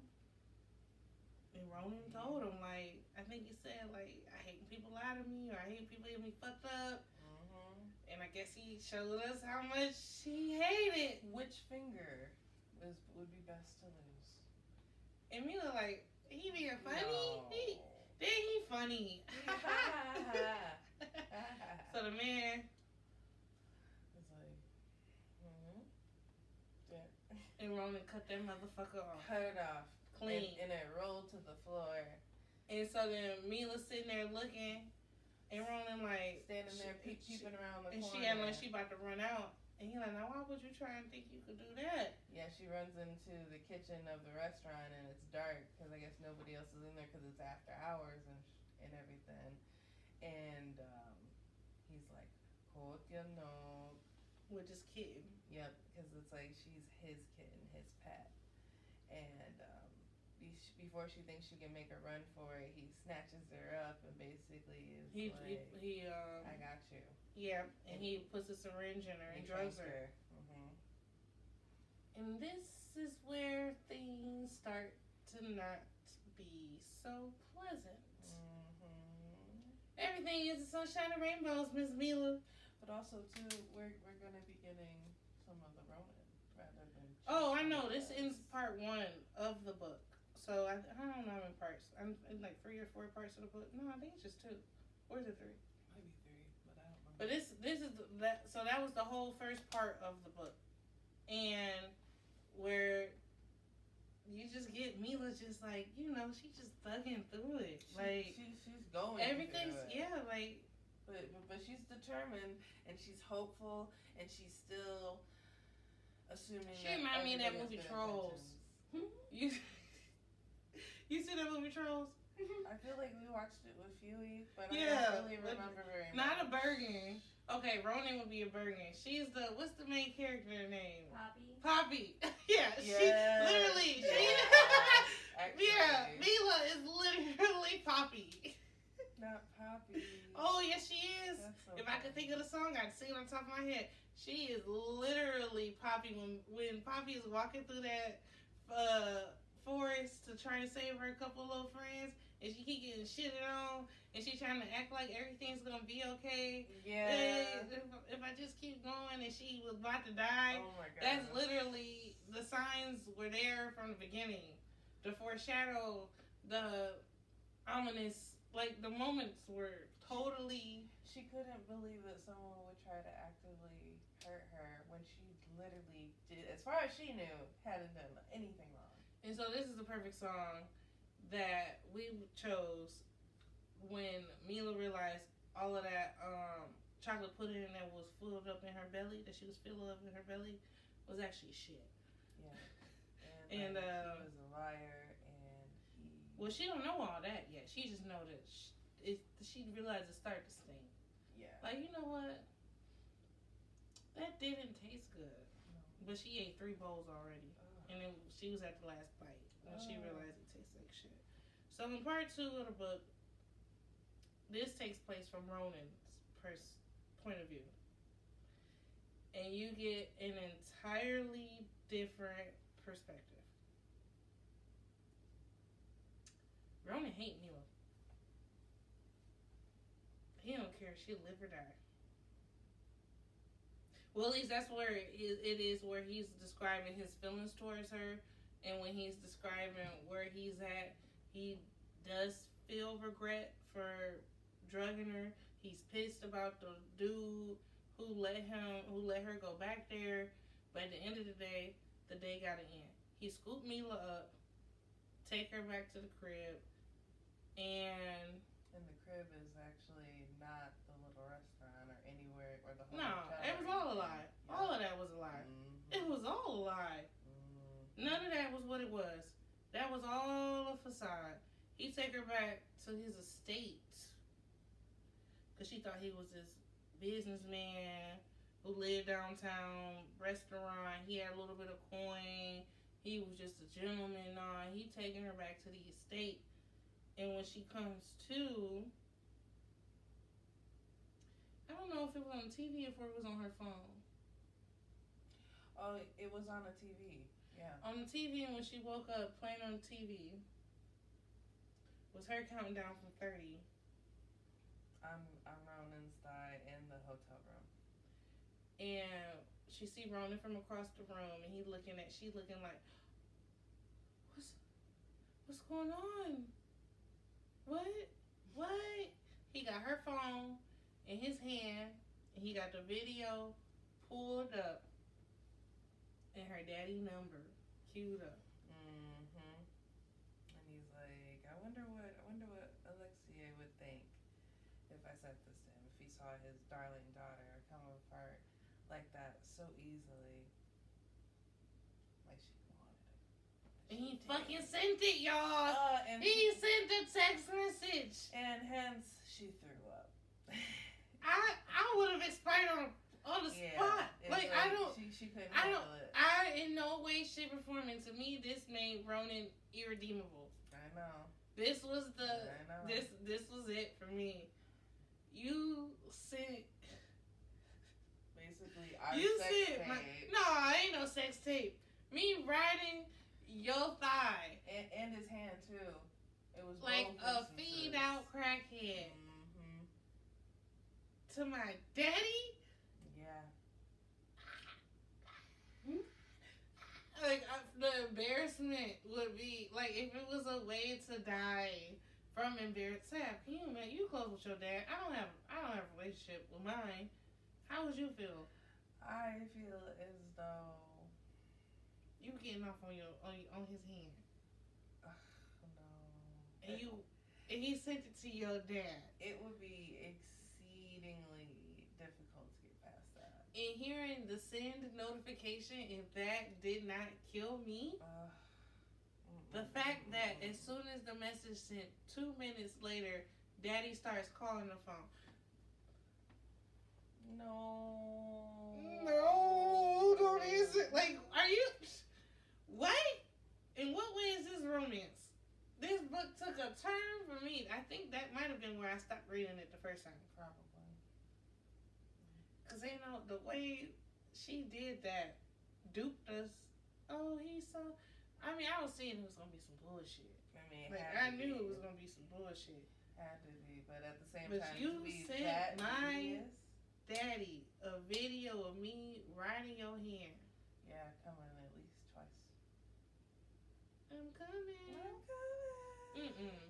And Ronan told him, like, I think he said, like, I hate when people lie to me, or I hate people get me fucked up. Mm-hmm. And I guess he showed us how much he hated. Which finger would be best to lose? And Mila, like, he being funny? No. He funny. So the man it's like, yeah. And Ronan cut that motherfucker off. Cut it off. Clean. And it rolled to the floor. And so then Mila's sitting there looking, and Ronan like standing there peeping around the corner. And she acting like she about to run out. And he like, now why would you try and think you could do that? Yeah, she runs into the kitchen of the restaurant and it's dark because I guess nobody else is in there because it's after hours and everything. And he's like, no. With his kitten. Yep, because it's like she's his kitten, his pet. And before she thinks she can make a run for it, he snatches her up and basically is I got you. Yeah, and he puts a syringe in her and drugs her. Mm-hmm. And this is where things start to not be so pleasant. Mm-hmm. Everything is a sunshine and rainbows, Miss Mila. But also, too, we're going to be getting some of the Ronan rather than... Oh, I know. This ends part 1 of the book. So, I don't know how many parts. I'm in like 3 or 4 parts of the book. No, I think it's just 2. Or is it 3? Maybe 3, but I don't remember. But this is that. So that was the whole first part of the book, and where you just get Mila just like, you know, she just thugging through it. She's going. Everything's like. But she's determined and she's hopeful and she's still assuming. She remind me of that movie Trolls. You see that movie Trolls? I feel like we watched it with Huey, but I don't really remember very much. Not a Bergen. Okay, Ronan would be a Bergen. She's what's the main character name? Poppy. Yeah, she literally. Yeah, Mila is literally Poppy. Not Poppy. Oh, yes, she is. So if I could think of the song, I'd sing it on top of my head. She is literally Poppy. When Poppy is walking through that forest to try to save her couple little friends, and she keep getting shitted on, and she trying to act like everything's gonna be okay. Yeah. If I just keep going and she was about to die, oh my God. That's literally the signs were there from the beginning, to foreshadow the ominous. Like the moments were totally. She couldn't believe that someone would try to actively hurt her when she literally did, as far as she knew, hadn't done anything wrong. And so this is the perfect song that we chose when Mila realized all of that chocolate pudding that was filled up in her belly, that she was filled up in her belly, was actually shit. Yeah. And he was a liar, and he... Well, she don't know all that yet. She just know that she realized it started to stink. Yeah. Like, you know what? That didn't taste good. No. But she ate 3 bowls already. And then she was at the last bite when she realized it tastes like shit. So in part 2 of the book, this takes place from Ronan's point of view. And you get an entirely different perspective. Ronan hate Mila. He don't care if she live or die. Well, at least that's where it is where he's describing his feelings towards her. And when he's describing where he's at, he does feel regret for drugging her. He's pissed about the dude who let her go back there. But at the end of the day gotta end. He scooped Mila up, take her back to the crib, and the crib is actually not the little restaurant or anywhere or the whole no, hotel. it was all a lie. Yeah. All of that was a lie. Mm-hmm. It was all a lie. Mm-hmm. None of that was what it was. That was all a facade. He take her back to his estate because she thought he was this businessman who lived downtown, restaurant. He had a little bit of coin. He was just a gentleman. Nah, he taking her back to the estate. And when she comes to, I don't know if it was on TV or if it was on her phone. Oh, it was on the TV. Yeah. On the TV, and when she woke up, playing on the TV was her counting down from 30. I'm Ronan's died in the hotel room. And she see Ronan from across the room, and she looking like, what's going on? What? He got her phone in his hand, and he got the video pulled up, and her daddy number queued up. Mm-hmm. And he's like, I wonder what Alexei would think if I said this to him, if he saw his darling daughter come apart like that so easily, like she wanted it. And he fucking sent it, y'all. And he sent a text message. And hence, she threw up. I would have expired on the spot. Like I don't. She couldn't handle it. I in no way, shape, or form. And to me, this made Ronan irredeemable. I know. This was this was it for me. You sent. Basically, our sex tape. No, ain't no sex tape. Me riding your thigh. And his hand, too. It was like a feed out crackhead. Mm-hmm. To my daddy? Yeah. Like, the embarrassment would be, like, if it was a way to die from embarrassment. Sam, can you imagine? You close with your dad. I don't have a relationship with mine. How would you feel? I feel as though you getting off on his hand. No. And he sent it to your dad. It would be exceedingly difficult to get past that. And hearing the send notification, if that did not kill me, the fact that as soon as the message sent, 2 minutes later, daddy starts calling the phone. No, don't answer. Like, are you? What? In what way is this romance? This book took a turn for me. I think that might have been where I stopped reading it the first time. Probably. Because, the way she did that, duped us. Oh, he's so... I mean, I was seeing it was going to be some bullshit. I mean, I knew it was going to be some bullshit. Had to be, but at the same time, to you be sent that my daddy a video of me riding your hand. Yeah, coming at least twice. I'm coming. Mm-mm.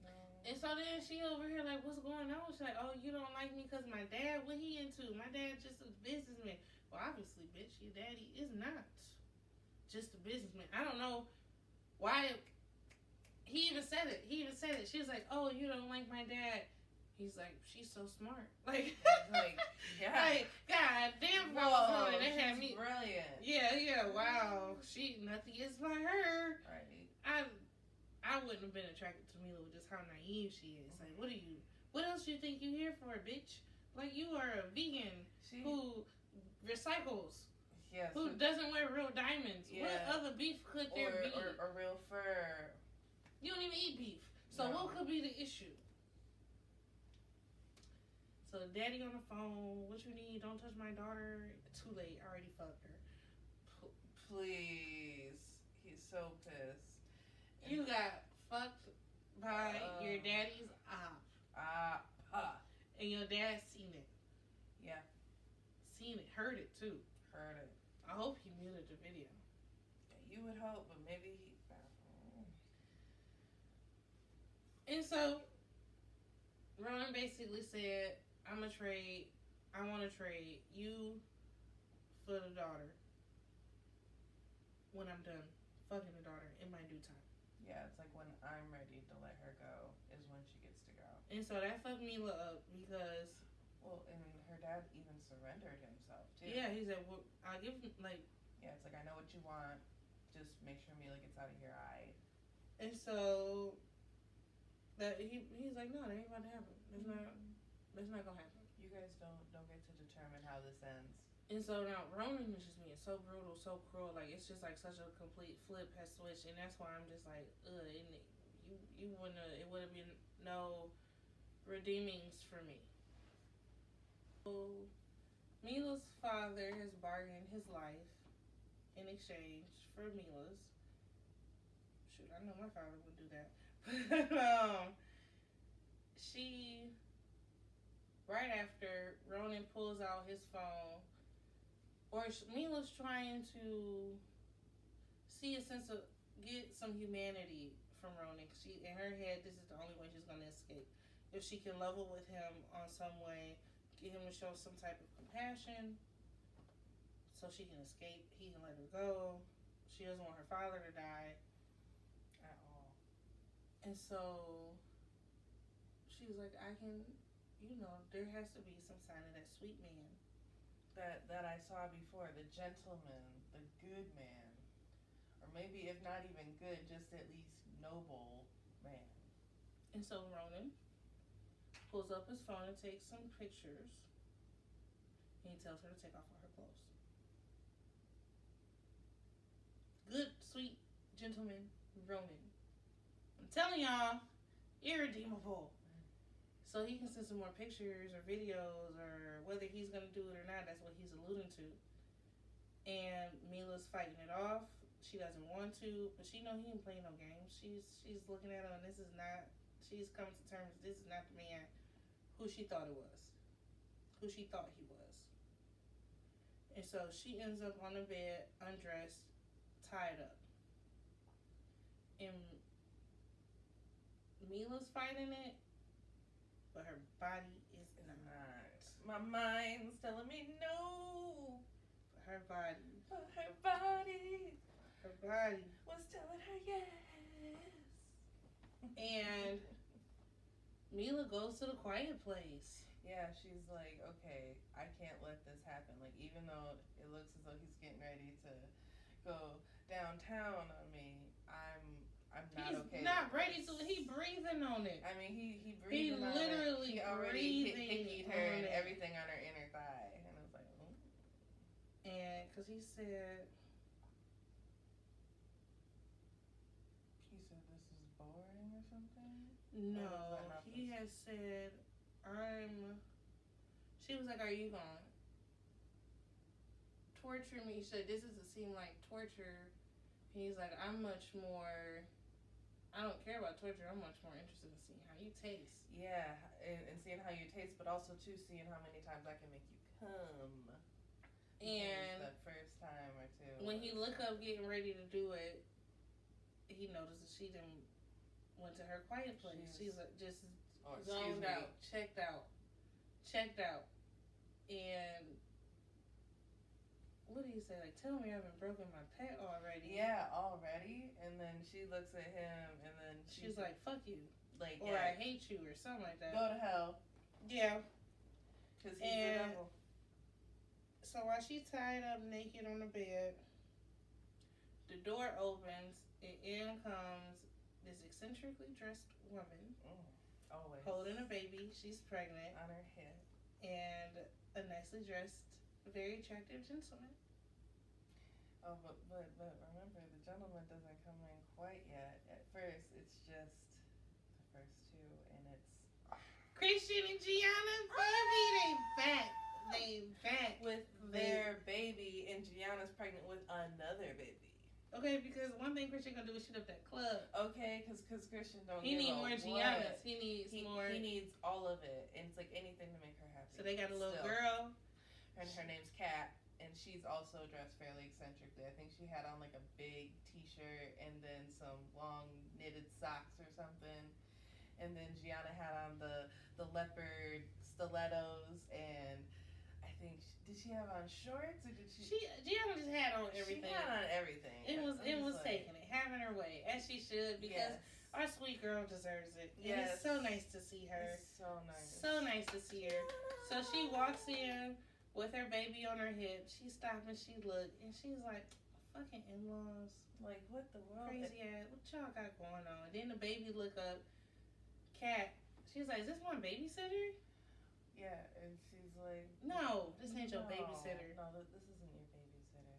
No. And so then she over here like, what's going on? She's like, oh, you don't like me because my dad, what he into? My dad just a businessman. Well, obviously, bitch, your daddy is not just a businessman. I don't know why. He even said it. She was like, oh, you don't like my dad. He's like, she's so smart. Like yeah. Like, God damn, whoa, they had me brilliant. Yeah, wow. Nothing is by her. Right. I wouldn't have been attracted to Mila with just how naive she is. Like, what else do you think you're here for, bitch? Like, you are a vegan who recycles. Yes. Who doesn't wear real diamonds. Yeah. What other beef could there be? Or real fur. You don't even eat beef. So what could be the issue? So daddy on the phone, what you need? Don't touch my daughter. Too late. I already fucked her. Please. He's so pissed. You got fucked by your daddy's op. And your dad seen it. Yeah. seen it, heard it too. Heard it. I hope he muted the video. Yeah, you would hope, but maybe he. And so, Ronan basically said, I want to trade you for the daughter when I'm done fucking the daughter in my due time. Yeah, it's like when I'm ready to let her go is when she gets to go. And so that fucked Mila up because... Well, and her dad even surrendered himself, too. Yeah, he said, well, I'll give him, like... Yeah, it's like, I know what you want. Just make sure Mila gets out of here, aight? And so... that he's like, no, that ain't about to happen. That's not gonna happen. You guys don't get to determine how this ends. And so now Ronan is just being so brutal, so cruel. Like, it's just like such a complete flip has switched, and that's why I'm just like, ugh. It would have been no redeemings for me. So Mila's father has bargained his life in exchange for Mila's. Shoot, I know my father would do that. She, right after Ronan pulls out his phone, or Mila's trying to get some humanity from Ronan. She, in her head, this is the only way she's going to escape. If she can level with him on some way, get him to show some type of compassion so she can escape, he can let her go. She doesn't want her father to die at all. And so she was like, there has to be some sign of that sweet man. That I saw before, the gentleman, the good man. Or maybe if not even good, just at least noble man. And so Ronan pulls up his phone and takes some pictures. And he tells her to take off all her clothes. Good, sweet gentleman Ronan. I'm telling y'all, irredeemable. So he can send some more pictures or videos, or whether he's going to do it or not, that's what he's alluding to. And Mila's fighting it off. She doesn't want to, but she know he ain't playing no games. She's looking at him, and she's coming to terms, this is not the man who she thought it was. Who she thought he was. And so she ends up on the bed, undressed, tied up. And Mila's fighting it, but her body is not. My mind's telling me no. But her body. But her body. Her body was telling her yes. And Mila goes to the quiet place. Yeah, she's like, okay, I can't let this happen. Like, even though it looks as though he's getting ready to go downtown on me, I'm not okay. He's not ready to. He breathing on it. I mean, he breathing on it. He literally he already hickied her and everything on her inner thigh. And I was like, oh. And because he said this is boring or something? No, he has said, she was like, are you going to torture me? She said, this doesn't seem like torture. And he's like, I don't care about torture. I'm much more interested in seeing how you taste. Yeah, and seeing how you taste, but also, too, seeing how many times I can make you come. And the first time or two. When he looked up getting ready to do it, he noticed that she didn't went to her quiet place. She's like, just zoned out, checked out. And what did he say? Like, tell me I haven't broken my pet already. Yeah, already. And then she looks at him, and then she's like, fuck you. Like, or I hate you, or something like that. Go to hell. Yeah. Because he's the devil. So while she's tied up naked on the bed, the door opens, and in comes this eccentrically dressed woman. Always. Holding a baby. She's pregnant. On her head. And a nicely dressed, very attractive gentleman. Oh, but remember, the gentleman doesn't come in quite yet. At first, it's just the first two, and it's Christian and Gianna, baby, they back with their baby, and Gianna's pregnant with another baby. Okay, because one thing Christian gonna do is shoot up that club. Okay, because Christian don't. He need more Giannas. He needs more. He needs all of it, and it's like anything to make her happy. So they got a little girl. her name's Kat, and she's also dressed fairly eccentrically. I think she had on like a big T-shirt and then some long knitted socks or something. And then Gianna had on the leopard stilettos, and I think did she have on shorts or did she? Gianna just had on everything. She had on everything. It was taking it, having her way as she should, because our sweet girl deserves it. And it's so nice to see her. It's so nice. So nice to see her. So she walks in with her baby on her hip. She stopped and she looked and she's like, fucking in-laws. Like, what the world? Crazy ass. What y'all got going on? Then the baby look up. Kat. She's like, is this my babysitter? Yeah, and she's like, no, this ain't your babysitter. No, this isn't your babysitter.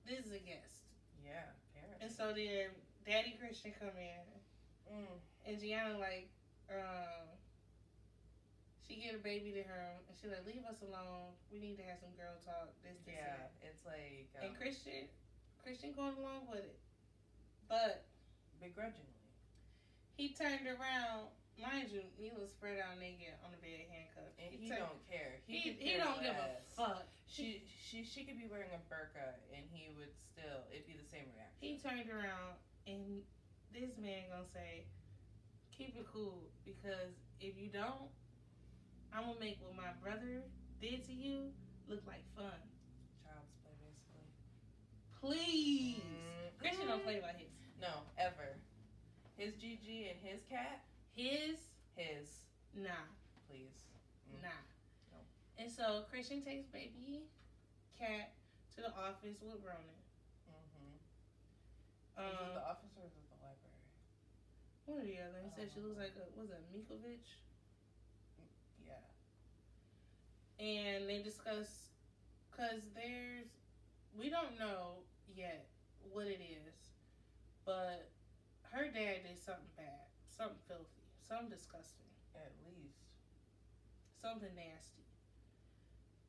This is a guest. Yeah, apparently. And so then Daddy Christian come in. And Gianna like, she get a baby to her and she like, leave us alone. We need to have some girl talk. This, yeah, it's like and Christian going along with it. But begrudgingly. He turned around. Mind you, Mila spread out naked on the bed, handcuffed. And he don't care. He don't give a fuck. She could be wearing a burqa, and he would still, it'd be the same reaction. He turned around, and this man gonna say, keep it cool, because if you don't, I'm gonna make what my brother did to you look like fun. Child's play, basically. Please. Christian don't play by his. No, ever. His GG and his Cat? His. Nah. Please. Nah. No. And so Christian takes baby Cat to the office with Ronan. Is it the office or is it the library? One or the other. He said she looks like was it Mikovic? Yeah. And they discuss, because we don't know yet what it is, but her dad did something bad, something filthy, something disgusting. At least. Something nasty.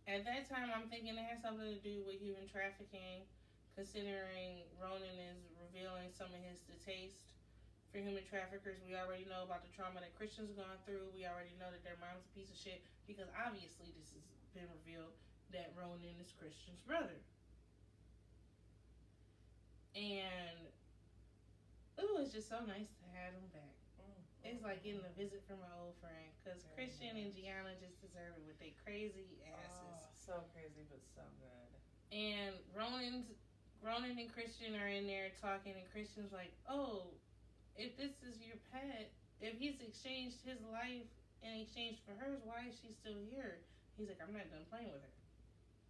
At that time, I'm thinking it has something to do with human trafficking, considering Ronan is revealing some of his distaste for human traffickers. We already know about the trauma that Christian's gone through. We already know that their mom's a piece of shit, because obviously this has been revealed that Ronan is Christian's brother. And it's just so nice to have him back. It's like getting a visit from an old friend, because Christian and Gianna just deserve it with their crazy asses. Oh, so crazy, but so good. And Ronan and Christian are in there talking, and Christian's like, oh, if this is your pet, if he's exchanged his life in exchange for hers, why is she still here? He's like, I'm not done playing with her.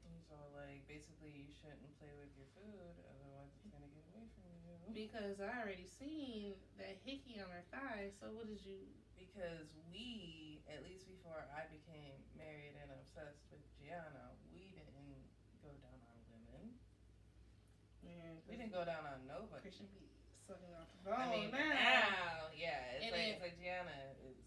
He's all like, basically, you shouldn't play with your food, otherwise it's going to get away from you. Because I already seen that hickey on her thigh, so what did you... Because we, at least before I became married and obsessed with Gianna, we didn't go down on women. Yeah, we didn't go down on nobody. Christian be sucking off the bone. I mean, now, yeah, it's like Gianna is...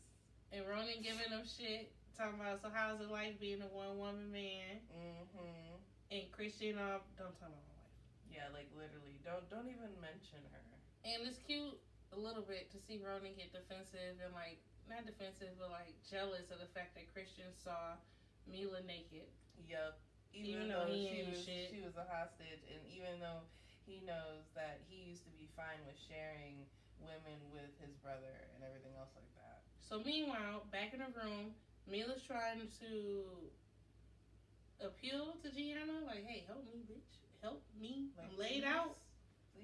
And Ronan giving them shit, talking about, so how's it like being a one-woman man? Mm-hmm. And Christian, don't talk about my wife. Yeah, like literally, don't even mention her. And it's cute a little bit to see Ronan get defensive and like, not defensive, but like jealous of the fact that Christian saw Mila naked. Yep. Even though she was a hostage, and even though he knows that he used to be fine with sharing women with his brother and everything else like that. So meanwhile, back in the room, Mila's trying to appeal to Gianna, like, hey, help me, bitch. Help me. Like, I'm laid out,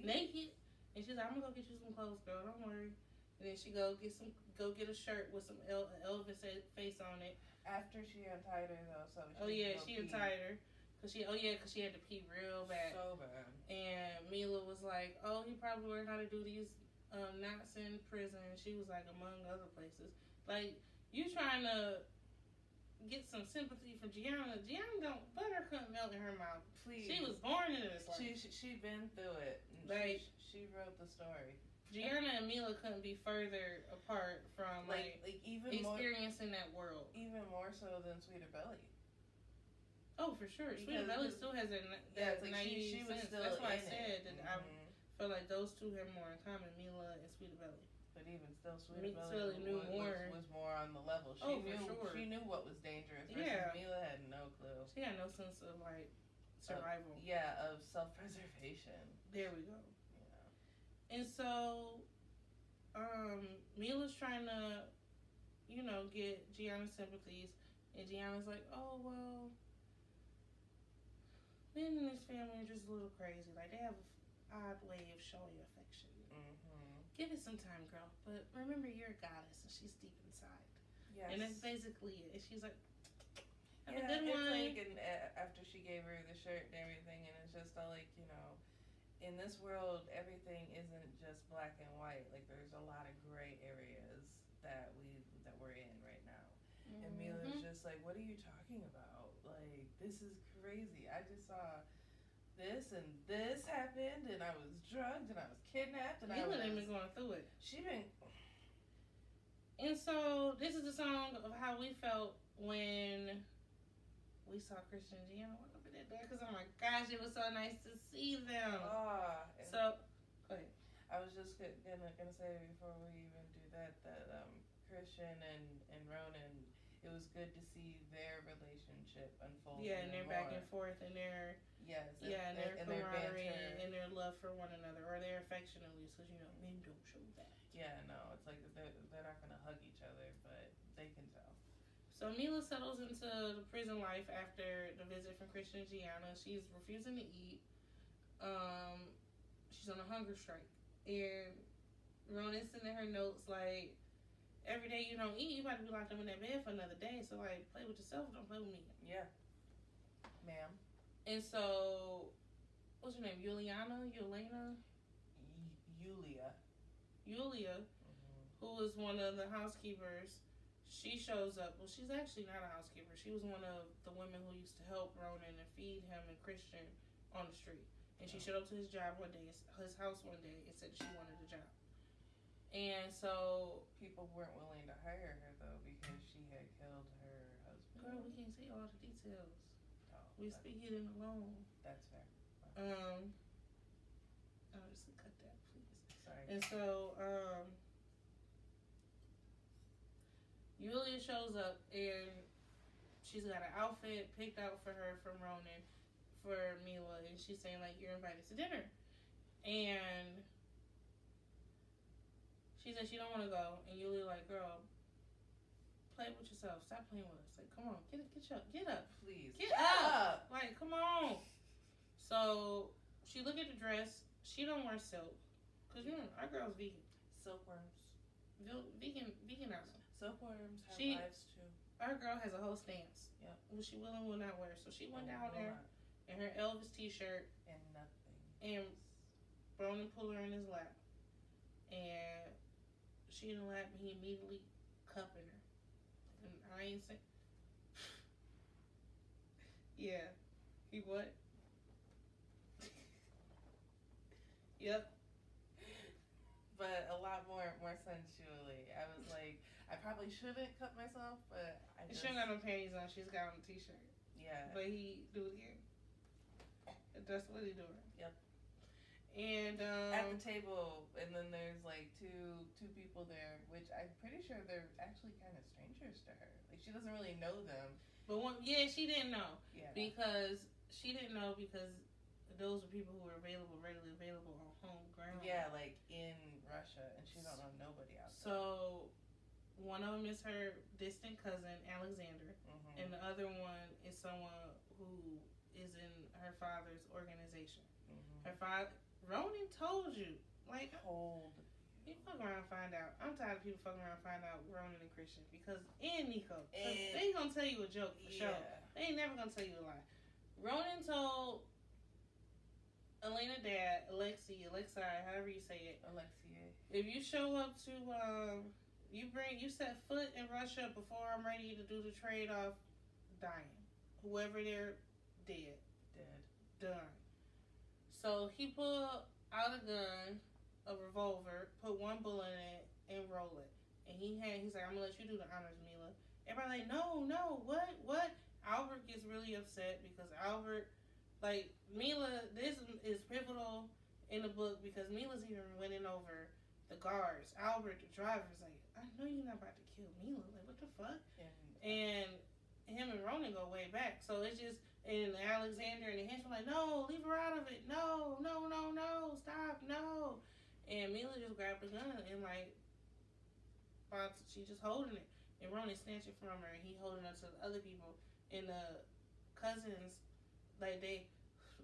naked. And she's like, I'm gonna go get you some clothes, girl. Don't worry. And then she go get a shirt with some Elvis face on it. After she untied her though, so she untied her. Cause she had to pee real bad. So bad. And Mila was like, oh, he probably learned how to do these knots in prison. She was like, among other places. Like, you trying to get some sympathy from Gianna. Gianna don't, butter couldn't melt in her mouth. Please. She was born into this life. She been through it. Like, she wrote the story. Gianna and Mila couldn't be further apart from like even experiencing that world. Even more so than Sweeter Belly. Oh, for sure. Because Sweeter Belly still has that it's like naive she was sense. still That's why I in said it. that I feel like those two have more in common, Mila and Sweeter Belly. But even still, Sweet Belly knew more. Was more on the level. She Oh, knew, for sure. She knew what was dangerous. Versus Yeah. Mila had no clue. She had no sense of like survival. Of self-preservation. There we go. Yeah. And so, Mila's trying to, get Gianna's sympathies, and Gianna's like, "Oh well, men in this family are just a little crazy. Like they have an odd way of showing affection. Mm-hmm. Give it some time, girl. But remember, you're a goddess, and she's deep inside." Yes. And that's basically it. And she's like, "Have a yeah, good one." Like, and after she gave her the shirt and everything, and it's just all like, in this world, everything isn't just black and white. Like, there's a lot of gray areas that we're in right now. Mm-hmm. And Mila's just like, "What are you talking about? Like, this is crazy. I just saw this and this happened, and I was drugged, and I was kidnapped, and Mila ain't been going through it. She been." And so this is the song of how we felt when we saw Christian and Gianna walk up in that door. Because, oh my gosh, it was so nice to see them. So, go ahead. I was just gonna say before we even do that Christian and Ronan, it was good to see their relationship unfold. Yeah, and their back and forth, and their and their camaraderie, and their love for one another, or their affection at least, because men don't show that. Yeah, no, it's like they're not gonna hug each other, but they can tell. So Mila settles into the prison life after the visit from Christian and Gianna. She's refusing to eat. She's on a hunger strike, and Ronan's sending her notes like, "Every day you don't eat, you about to be locked up in that bed for another day. So like, play with yourself, don't play with me." Yeah, ma'am. And so, what's her name? Yulia. Who was one of the housekeepers. She shows up. Well, she's actually not a housekeeper. She was one of the women who used to help Ronan and feed him and Christian on the street. And she showed up to his job one day, his house one day, and said she wanted a job. And so people weren't willing to hire her though because she had killed her husband. Girl, we can't say all the details. Oh, we speak it in alone. That's fair. I'll just cut that, please. Sorry. And so, Yulia shows up and she's got an outfit picked out for her from Ronan for Mila, and she's saying like, "You're invited to dinner," and she said she don't want to go, and Yulia like, "Girl, play with yourself. Stop playing with us. Like, come on, get up, please, get up. Like, come on." So she look at the dress. She don't wear silk, cause our girl's vegan. Silkworms. Vegan out. Silkworms have lives too. Our girl has a whole stance. Yeah. What she will and will not wear. So she went down there in her Elvis t-shirt and nothing. And Ronan pulled her in his lap, and she in the lap, and he immediately cupping her. And I ain't saying. Yeah. He what? Yep. But a lot more sensually. I was like, I probably shouldn't cut myself, but I just... She don't got no panties on. She's got on a t-shirt. Yeah. But he do it again. That's what he doing. Yep. And at the table, and then there's like two people there, which I'm pretty sure they're actually kind of strangers to her. Like she doesn't really know them. But she didn't know. Yeah. Because those are people who are readily available on home ground. Yeah, like in Russia, and she don't know nobody else. So one of them is her distant cousin, Alexander, and the other one is someone who is in her father's organization. Her father, Ronan told you. Like, you fuck around and find out. I'm tired of people fucking around and find out Ronan and Christian. And Nico. They ain't gonna tell you a joke for sure. They ain't never gonna tell you a lie. Ronan told Elena dad, Alexei, however you say it. Alexei. If you show up to, you set foot in Russia before I'm ready to do the trade off, dying. Whoever they're dead. Done. So he pulled out a gun, a revolver, put one bullet in it, and roll it. And he's like, "I'm gonna let you do the honors, Mila." Everybody like, no, what? Albert gets really upset because Albert, like, Mila, this is pivotal in the book because Mila's even winning over the guards, Albert, the driver's like, I know you're not about to kill Mila. Like, what the fuck? And him and Ronan go way back. So it's just, and Alexander and the henchmen like, no, leave her out of it. No, no, no, no, stop, no. And Mila just grabbed the gun and like, she just holding it. And Ronan snatched it from her and he holding it to the other people. And the cousins, like, they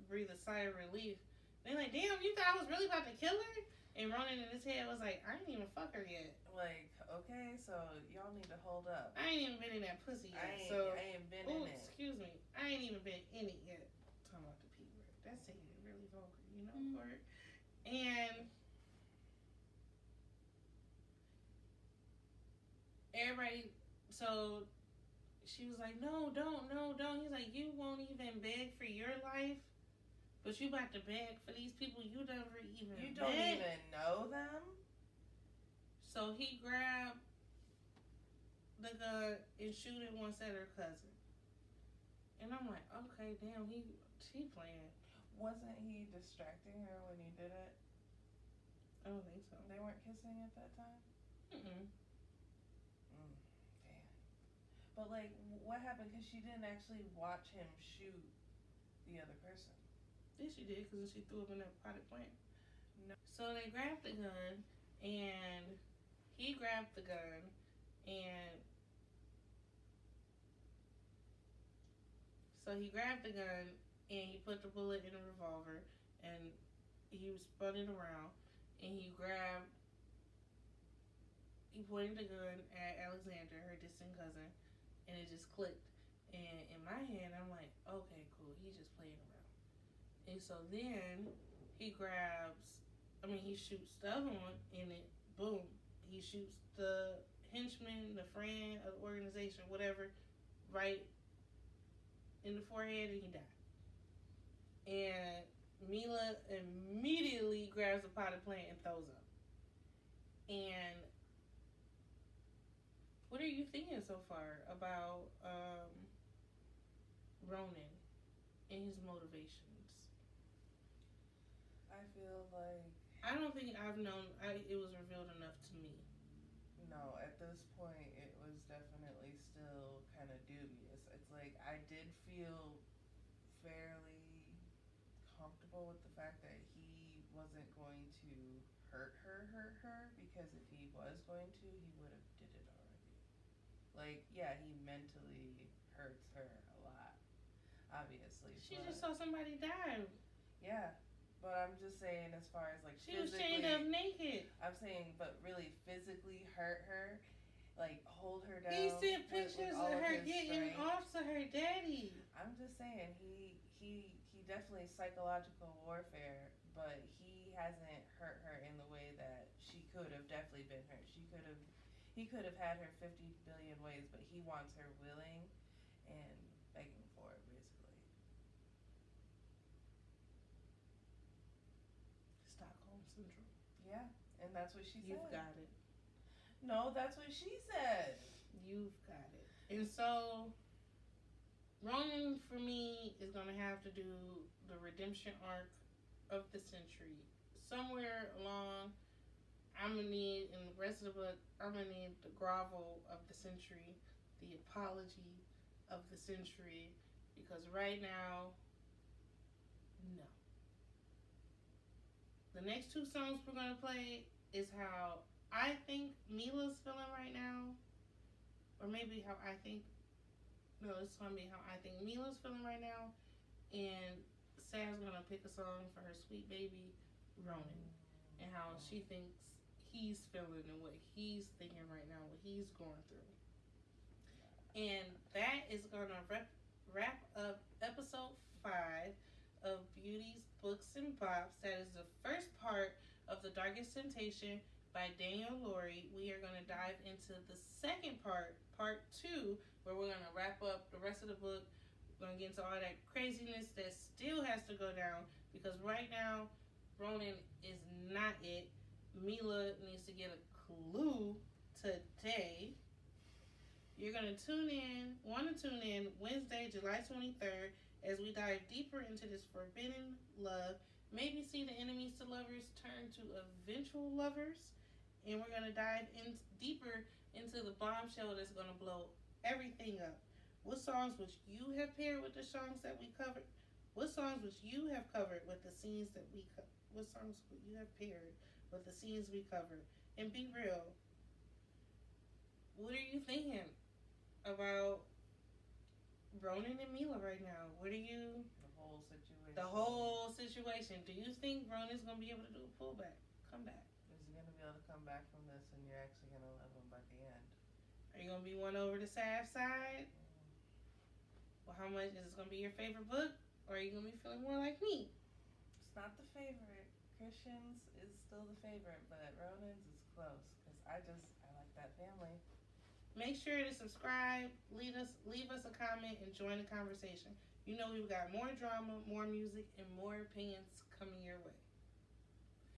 breathe a sigh of relief. They're like, damn, you thought I was really about to kill her? And Ronan in his head was like, I ain't even fuck her yet. Like, okay, so y'all need to hold up. I ain't even been in that pussy yet. I ain't been in it. Excuse me. I ain't even been in it yet. Talking about the P word. That's saying it really vulgar, you know, for it. And everybody, so she was like, no, don't. He's like, you won't even beg for your life, but you about to beg for these people you never even You don't even know them? So he grabbed the gun and shoot at once at her cousin. And I'm like, okay, damn, she playing. Wasn't he distracting her when he did it? I don't think so. They weren't kissing at that time? Mm-mm. Damn. But, like, what happened? Because she didn't actually watch him shoot the other person. Yes, she did, because she threw him in that potted plant. No. So they grabbed the gun, and he grabbed the gun, and so he grabbed the gun, and he put the bullet in a revolver, and he spun it around, and he pointed the gun at Alexander, her distant cousin, and it just clicked. And in my hand, I'm like, okay, cool, he's just playing around. And so then he shoots the other one, and it, boom, he shoots the henchman, the friend of the organization, whatever, right in the forehead, and he died. And Mila immediately grabs a potted plant and throws up. And what are you thinking so far about Ronan and his motivations? I feel like... I don't think I've known... it was revealed enough to me. No, at this point, it was definitely still kind of dubious. It's like, I did feel fairly comfortable with the fact that he wasn't going to hurt her, because if he was going to, he would have did it already. Like, yeah, he mentally hurts her a lot, obviously. She just saw somebody die. Yeah, but I'm just saying, as far as like she was chained up naked. I'm saying, but really physically hurt her, like hold her down. He sent pictures of her getting off to her daddy. I'm just saying, he definitely psychological warfare, but he hasn't hurt her in the way that she could have definitely been hurt. He could have had her 50 billion ways, but he wants her willing and begging for it, basically. Stockholm Syndrome. Yeah, and that's what she said. You've got it. No, that's what she said. You've got it. And so, Ronan, for me, is going to have to do the redemption arc of the century. Somewhere along, I'm going to need, in the rest of the book, I'm going to need the grovel of the century, the apology of the century, because right now, no. The next two songs we're going to play is how I think Mila's feeling right now, or maybe how I think, no, it's going to be how I think Mila's feeling right now, and Sarah's going to pick a song for her sweet baby, Ronan, and how she thinks he's feeling and what he's thinking right now, what he's going through. And that is going to wrap up episode 5 of Beauty's Books and Bops. That is the first part of The Darkest Temptation by Daniel Laurie. We are going to dive into the second part, part 2, where we're going to wrap up the rest of the book. We're going to get into all that craziness that still has to go down, because right now, Ronan is not it. Mila needs to get a clue today. You're going to want to tune in Wednesday, July 23rd, as we dive deeper into this forbidden love. Maybe see the enemies to lovers turn to eventual lovers, and we're gonna dive in deeper into the bombshell that's gonna blow everything up. What songs would you have paired with the songs that we covered? What songs would you have covered with the scenes that we what songs would you have paired with the scenes we covered? And be real. What are you thinking about Ronan and Mila right now? What are you? The whole situation. The whole situation. Do you think Ronan's gonna be able to do a pullback, come back? Is he gonna be able to come back from this, and you're actually gonna love him by the end? Are you gonna be won over to Sav's side? Well, how much is this gonna be your favorite book, or are you gonna be feeling more like me? It's not the favorite. Christian's is still the favorite, but Ronan's is close because I like that family. Make sure to subscribe, leave us a comment, and join the conversation. You know we've got more drama, more music, and more opinions coming your way.